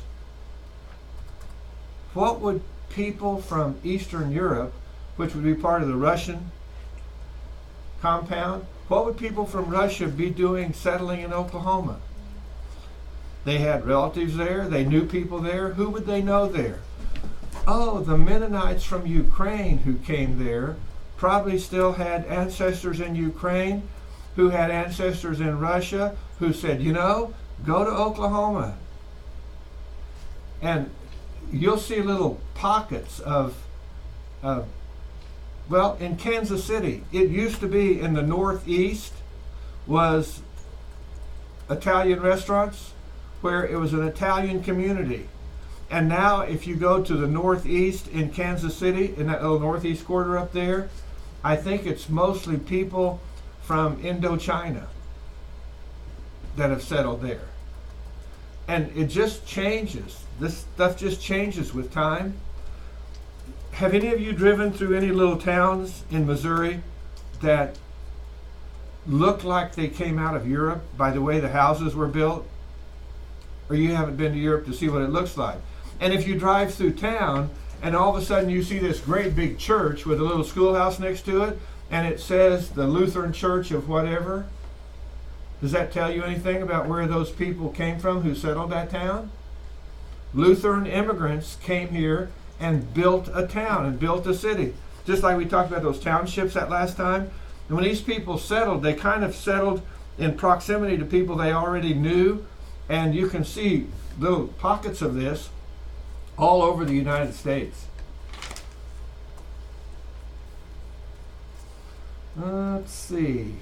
What would people from Eastern Europe, which would be part of the Russian compound, what would people from Russia be doing settling in Oklahoma? They had relatives there, they knew people there. Who would they know there? Oh, the Mennonites from Ukraine who came there probably still had ancestors in Ukraine, who had ancestors in Russia, who said, you know, go to Oklahoma. And you'll see little pockets of well, in Kansas City, it used to be in the Northeast was Italian restaurants where it was an Italian community. And now if you go to the Northeast in Kansas City, in that little Northeast quarter up there, I think it's mostly people from Indochina that have settled there. And it just changes. This stuff just changes with time. Have any of you driven through any little towns in Missouri that look like they came out of Europe by the way the houses were built? Or you haven't been to Europe to see what it looks like? And if you drive through town and all of a sudden you see this great big church with a little schoolhouse next to it, and it says the Lutheran Church of whatever, does that tell you anything about where those people came from who settled that town? Lutheran immigrants came here and built a town and built a city. Just like we talked about those townships that last time. And when these people settled, they kind of settled in proximity to people they already knew. And you can see little pockets of this all over the United States. Let's see.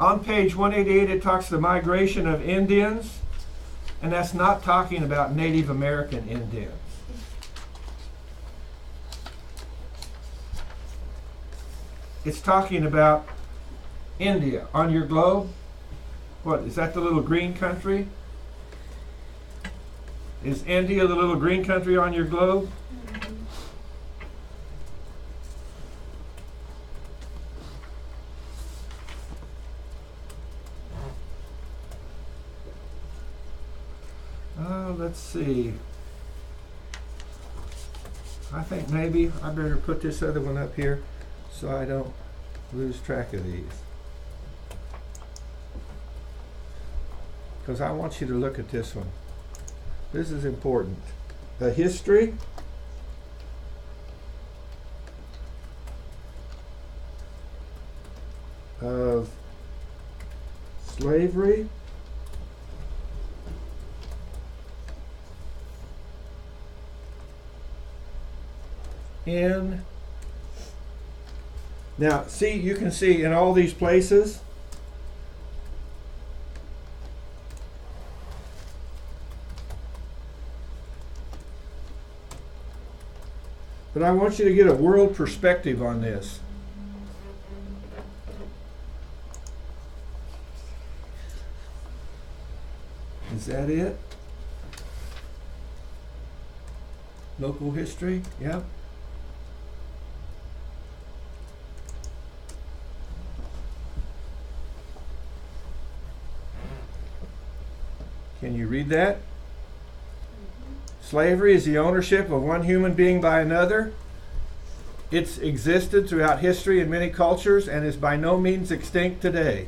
On page 188, it talks the migration of Indians. And that's not talking about Native American Indians. It's talking about India. On your globe, what, is that the little green country? Is India the little green country on your globe? Let's see. I think maybe I better put this other one up here so I don't lose track of these. Because I want you to look at this one. This is important. The history of slavery. Now, see, you can see in all these places, but I want you to get a world perspective on this. Is that it? Local history? Yep. Can you read that? Slavery is the ownership of one human being by another. It's existed throughout history in many cultures and is by no means extinct today.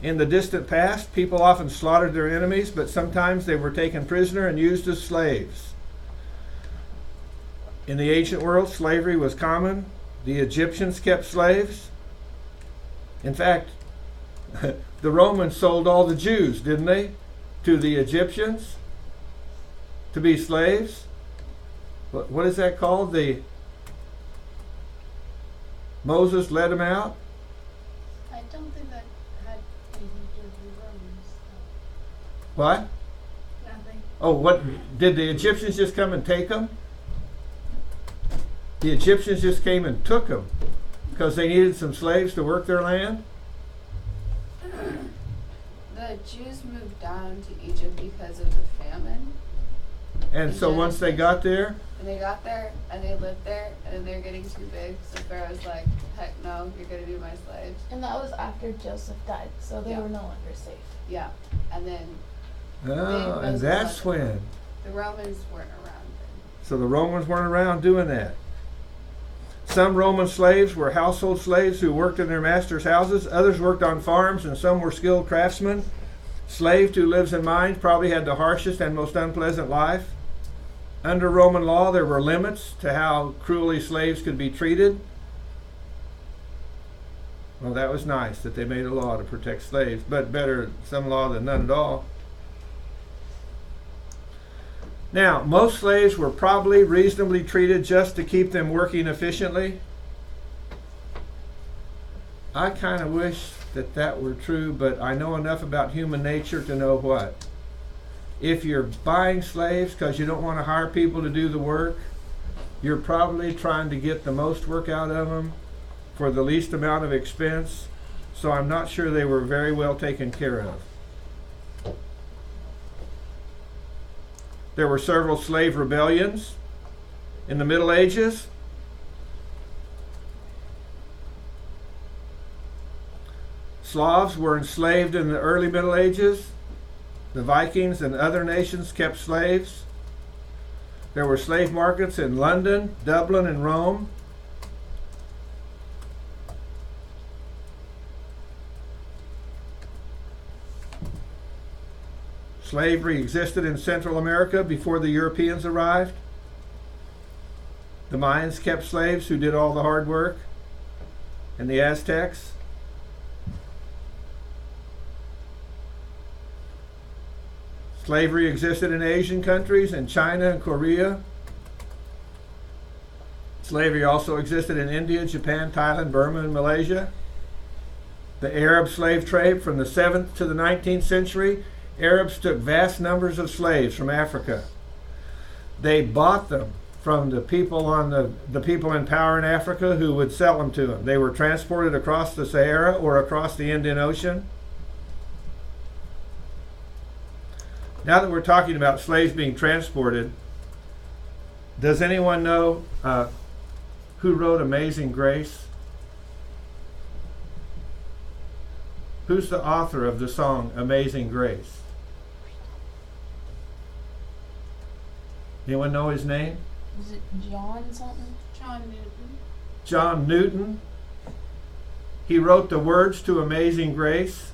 In the distant past, people often slaughtered their enemies, but sometimes they were taken prisoner and used as slaves. In the ancient world, slavery was common. The Egyptians kept slaves. In fact, the Romans sold all the Jews, didn't they, to the Egyptians to be slaves? What is that called? Moses led them out? I don't think that had anything to do with the Romans. What? Nothing. Oh, what? Did the Egyptians just come and take them? The Egyptians just came and took them because they needed some slaves to work their land? The Jews moved down to Egypt because of the famine. And so once they got there, And they got there, and they lived there, and they're getting too big, so Pharaoh's like, heck no, you're gonna be my slaves. And that was after Joseph died, so they Yeah. were no longer safe. Yeah, and then oh, and that's when. the Romans weren't around then. So the Romans weren't around doing that. Some Roman slaves were household slaves who worked in their master's houses. Others worked on farms, and some were skilled craftsmen. Slave who lives in mines probably had the harshest and most unpleasant life. Under Roman law, there were limits to how cruelly slaves could be treated. Well, that was nice that they made a law to protect slaves, but better some law than none at all. Now, most slaves were probably reasonably treated just to keep them working efficiently. I kind of wish that that were true, but I know enough about human nature to know what. If you're buying slaves because you don't want to hire people to do the work, you're probably trying to get the most work out of them for the least amount of expense. So I'm not sure they were very well taken care of. There were several slave rebellions in the Middle Ages. Slavs were enslaved in the early Middle Ages. The Vikings and other nations kept slaves. There were slave markets in London, Dublin, and Rome. Slavery existed in Central America before the Europeans arrived. The Mayans kept slaves who did all the hard work, and the Aztecs. Slavery existed in Asian countries, in China and Korea. Slavery also existed in India, Japan, Thailand, Burma, and Malaysia. The Arab slave trade from the 7th to the 19th century, Arabs took vast numbers of slaves from Africa. They bought them from the people the people in power in Africa who would sell them to them. They were transported across the Sahara or across the Indian Ocean. Now that we're talking about slaves being transported, does anyone know who wrote Amazing Grace? Who's the author of the song Amazing Grace? Anyone know his name? Is it John something? John Newton. John Newton. He wrote the words to Amazing Grace.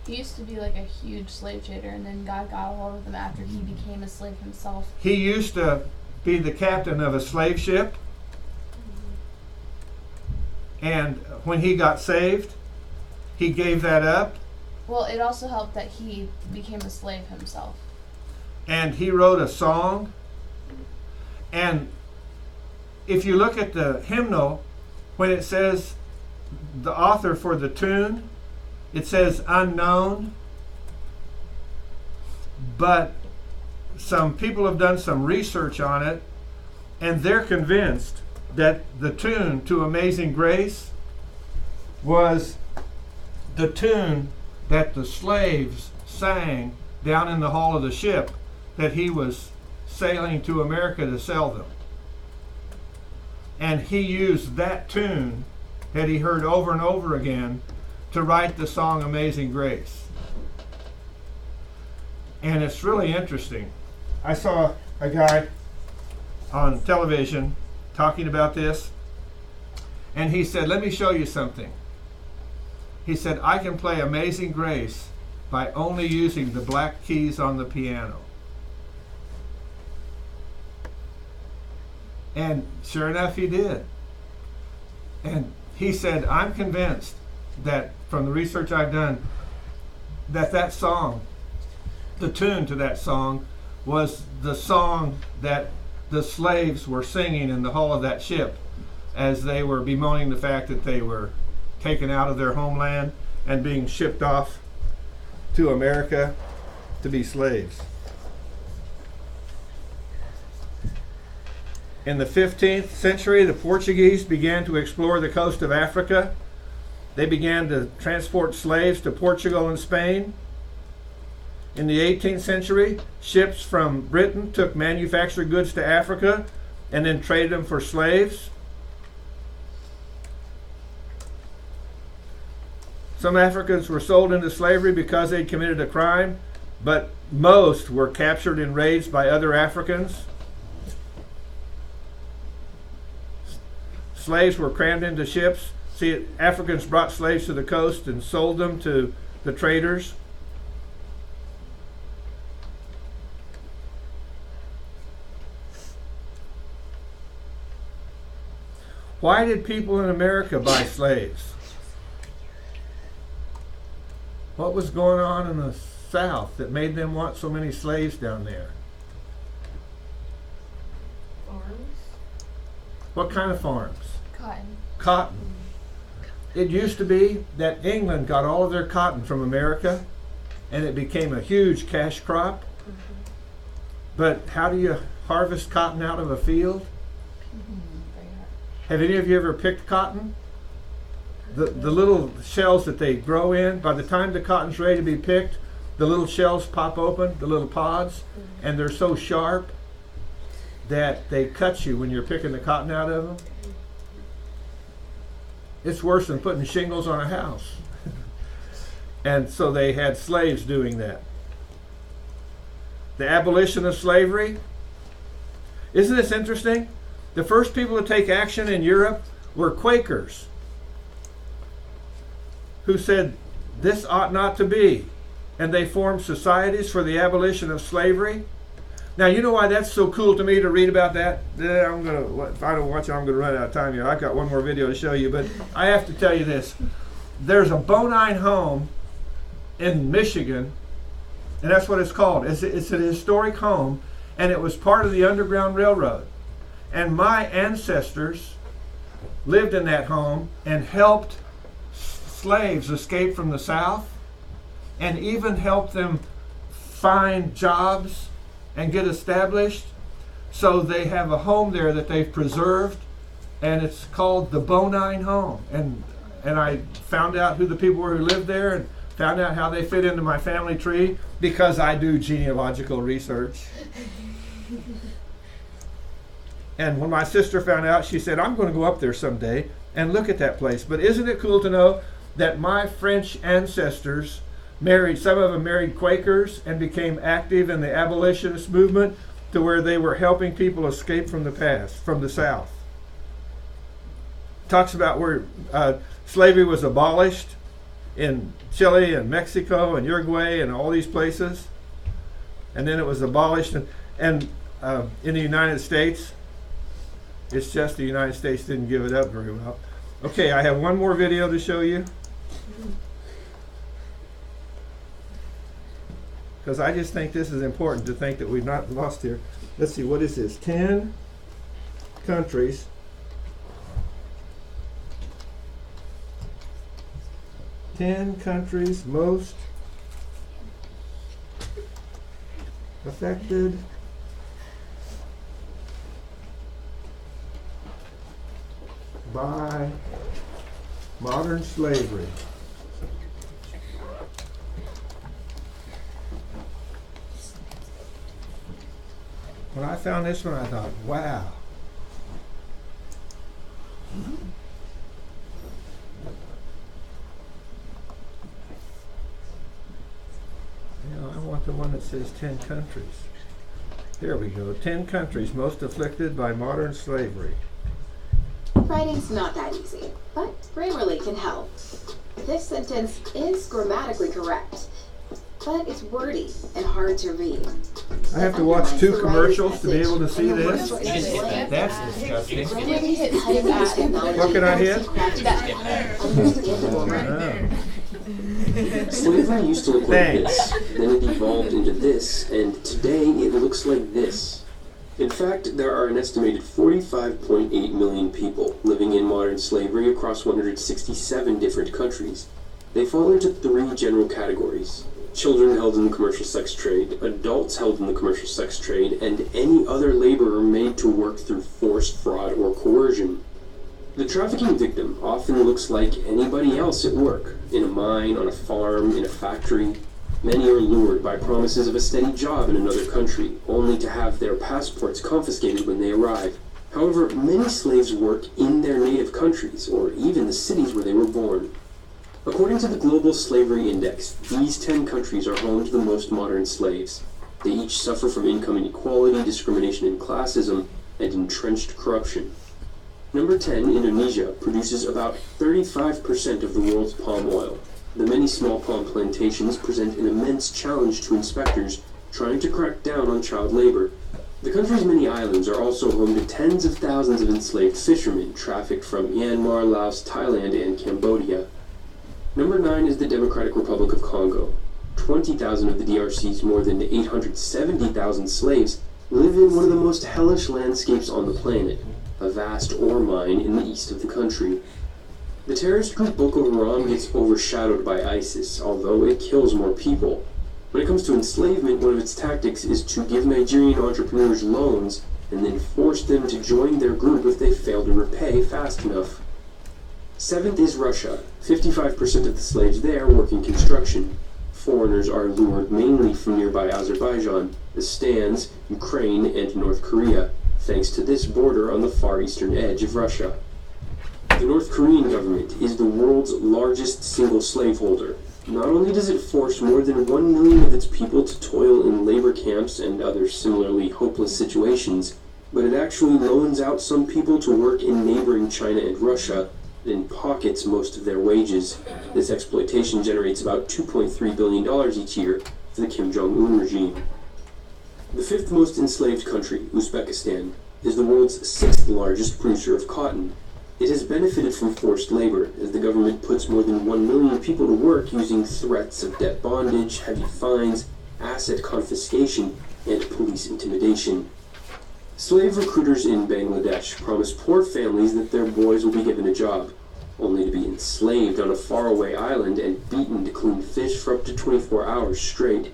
He used to be like a huge slave trader, and then God got a hold of him after he became a slave himself. He used to be the captain of a slave ship. And when he got saved, he gave that up. Well, it also helped that he became a slave himself. And he wrote a song. And if you look at the hymnal, when it says the author for the tune, it says unknown. But some people have done some research on it, and they're convinced that the tune to Amazing Grace was the tune that the slaves sang down in the hull of the ship that he was sailing to America to sell them. And he used that tune that he heard over and over again to write the song Amazing Grace. And it's really interesting. I saw a guy on television talking about this, and he said, let me show you something. He said, I can play Amazing Grace by only using the black keys on the piano. And sure enough, he did. And he said, I'm convinced that from the research I've done, that song, the tune to that song, was the song that the slaves were singing in the hull of that ship as they were bemoaning the fact that they were taken out of their homeland and being shipped off to America to be slaves. In the 15th century, the Portuguese began to explore the coast of Africa. They began to transport slaves to Portugal and Spain. In the 18th century, ships from Britain took manufactured goods to Africa and then traded them for slaves. Some Africans were sold into slavery because they'd committed a crime, but most were captured in raids by other Africans. Slaves were crammed into ships. See, Africans brought slaves to the coast and sold them to the traders. Why did people in America buy slaves? What was going on in the South that made them want so many slaves down there? Farms? What kind of farms? Cotton. Cotton. It used to be that England got all of their cotton from America, and it became a huge cash crop. But how do you harvest cotton out of a field? Have any of you ever picked cotton? The little shells that they grow in, by the time the cotton's ready to be picked, the little shells pop open, the little pods, and they're so sharp that they cut you when you're picking the cotton out of them. It's worse than putting shingles on a house. And so they had slaves doing that. The abolition of slavery. Isn't this interesting? The first people to take action in Europe were Quakers, who said this ought not to be. And they formed societies for the abolition of slavery. Now, you know why that's so cool to me to read about that? If I don't watch it, I'm going to run out of time here. I've got one more video to show you, but I have to tell you this. There's a Bonine home in Michigan, and that's what it's called. It's an historic home, and it was part of the Underground Railroad. And my ancestors lived in that home and helped slaves escape from the South, and even helped them find jobs and get established. So they have a home there that they've preserved, and it's called the Bonine home. And I found out who the people were who lived there, and found out how they fit into my family tree, because I do genealogical research. And when my sister found out, she said, I'm going to go up there someday and look at that place. But isn't it cool to know that my French ancestors married, some of them married Quakers and became active in the abolitionist movement, to where they were helping people escape from the past, from the South. Talks about where slavery was abolished in Chile and Mexico and Uruguay and all these places. And then it was abolished and in the United States. It's just the United States didn't give it up very well. Okay, I have one more video to show you. Because I just think this is important to think that we've not lost here. Let's see, what is this? 10 countries. Most affected by modern slavery. When I found this one, I thought, wow. You know, I want the one that says 10 countries. Here we go. 10 countries most afflicted by modern slavery. Writing's not that easy, but Grammarly can help. This sentence is grammatically correct, but it's wordy and hard to read. I have to watch 2 commercials to be able to see this. That's disgusting. What What can I hit? Slavery used to look like this, then it evolved into this, and today it looks like this. In fact, there are an estimated 45.8 million people living in modern slavery across 167 different countries. They fall into 3 general categories: children held in the commercial sex trade, adults held in the commercial sex trade, and any other laborer made to work through force, fraud, or coercion. The trafficking victim often looks like anybody else at work, in a mine, on a farm, in a factory. Many are lured by promises of a steady job in another country, only to have their passports confiscated when they arrive. However, many slaves work in their native countries, or even the cities where they were born. According to the Global Slavery Index, these 10 countries are home to the most modern slaves. They each suffer from income inequality, discrimination and classism, and entrenched corruption. Number 10, Indonesia, produces about 35% of the world's palm oil. The many small palm plantations present an immense challenge to inspectors trying to crack down on child labor. The country's many islands are also home to tens of thousands of enslaved fishermen trafficked from Myanmar, Laos, Thailand, and Cambodia. Number 9 is the Democratic Republic of Congo. 20,000 of the DRC's more than 870,000 slaves live in one of the most hellish landscapes on the planet, a vast ore mine in the east of the country. The terrorist group Boko Haram gets overshadowed by ISIS, although it kills more people. When it comes to enslavement, one of its tactics is to give Nigerian entrepreneurs loans and then force them to join their group if they fail to repay fast enough. 7th is Russia. 55% of the slaves there work in construction. Foreigners are lured mainly from nearby Azerbaijan, the Stans, Ukraine, and North Korea, thanks to this border on the far eastern edge of Russia. The North Korean government is the world's largest single slaveholder. Not only does it force more than 1 million of its people to toil in labor camps and other similarly hopeless situations, but it actually loans out some people to work in neighboring China and Russia, and pockets most of their wages. This exploitation generates about $2.3 billion each year for the Kim Jong-un regime. The 5th most enslaved country, Uzbekistan, is the world's 6th largest producer of cotton. It has benefited from forced labor, as the government puts more than 1 million people to work using threats of debt bondage, heavy fines, asset confiscation, and police intimidation. Slave recruiters in Bangladesh promise poor families that their boys will be given a job, only to be enslaved on a faraway island and beaten to clean fish for up to 24 hours straight.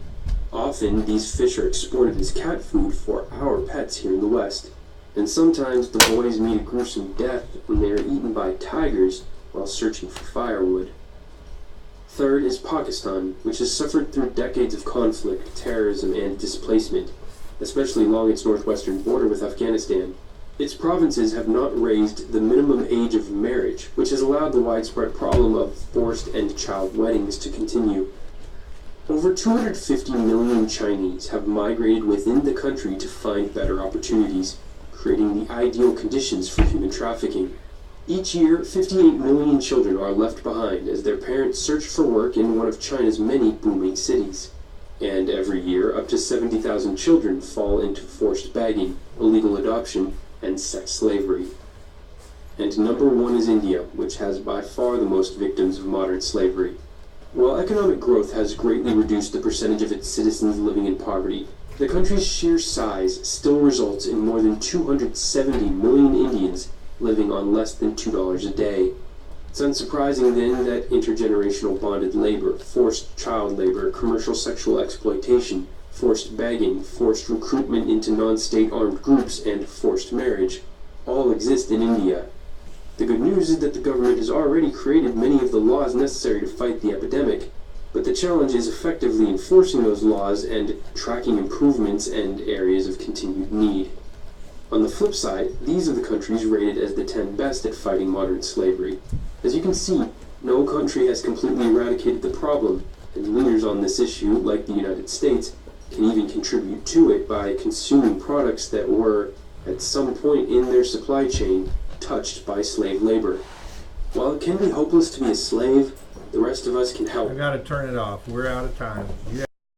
Often, these fish are exported as cat food for our pets here in the West, and sometimes the boys meet a gruesome death when they are eaten by tigers while searching for firewood. 3rd is Pakistan, which has suffered through decades of conflict, terrorism, and displacement, especially along its northwestern border with Afghanistan. Its provinces have not raised the minimum age of marriage, which has allowed the widespread problem of forced and child weddings to continue. Over 250 million Chinese have migrated within the country to find better opportunities, creating the ideal conditions for human trafficking. Each year, 58 million children are left behind as their parents search for work in one of China's many booming cities. And every year, up to 70,000 children fall into forced begging, illegal adoption, and sex slavery. And number 1 is India, which has by far the most victims of modern slavery. While economic growth has greatly reduced the percentage of its citizens living in poverty, the country's sheer size still results in more than 270 million Indians living on less than $2 a day. It's unsurprising then that intergenerational bonded labor, forced child labor, commercial sexual exploitation, forced begging, forced recruitment into non-state armed groups, and forced marriage all exist in India. The good news is that the government has already created many of the laws necessary to fight the epidemic, but the challenge is effectively enforcing those laws and tracking improvements and areas of continued need. On the flip side, these are the countries rated as the 10 best at fighting modern slavery. As you can see, no country has completely eradicated the problem, and leaders on this issue, like the United States, can even contribute to it by consuming products that were, at some point in their supply chain, touched by slave labor. While it can be hopeless to be a slave, the rest of us can help. I gotta turn it off. We're out of time.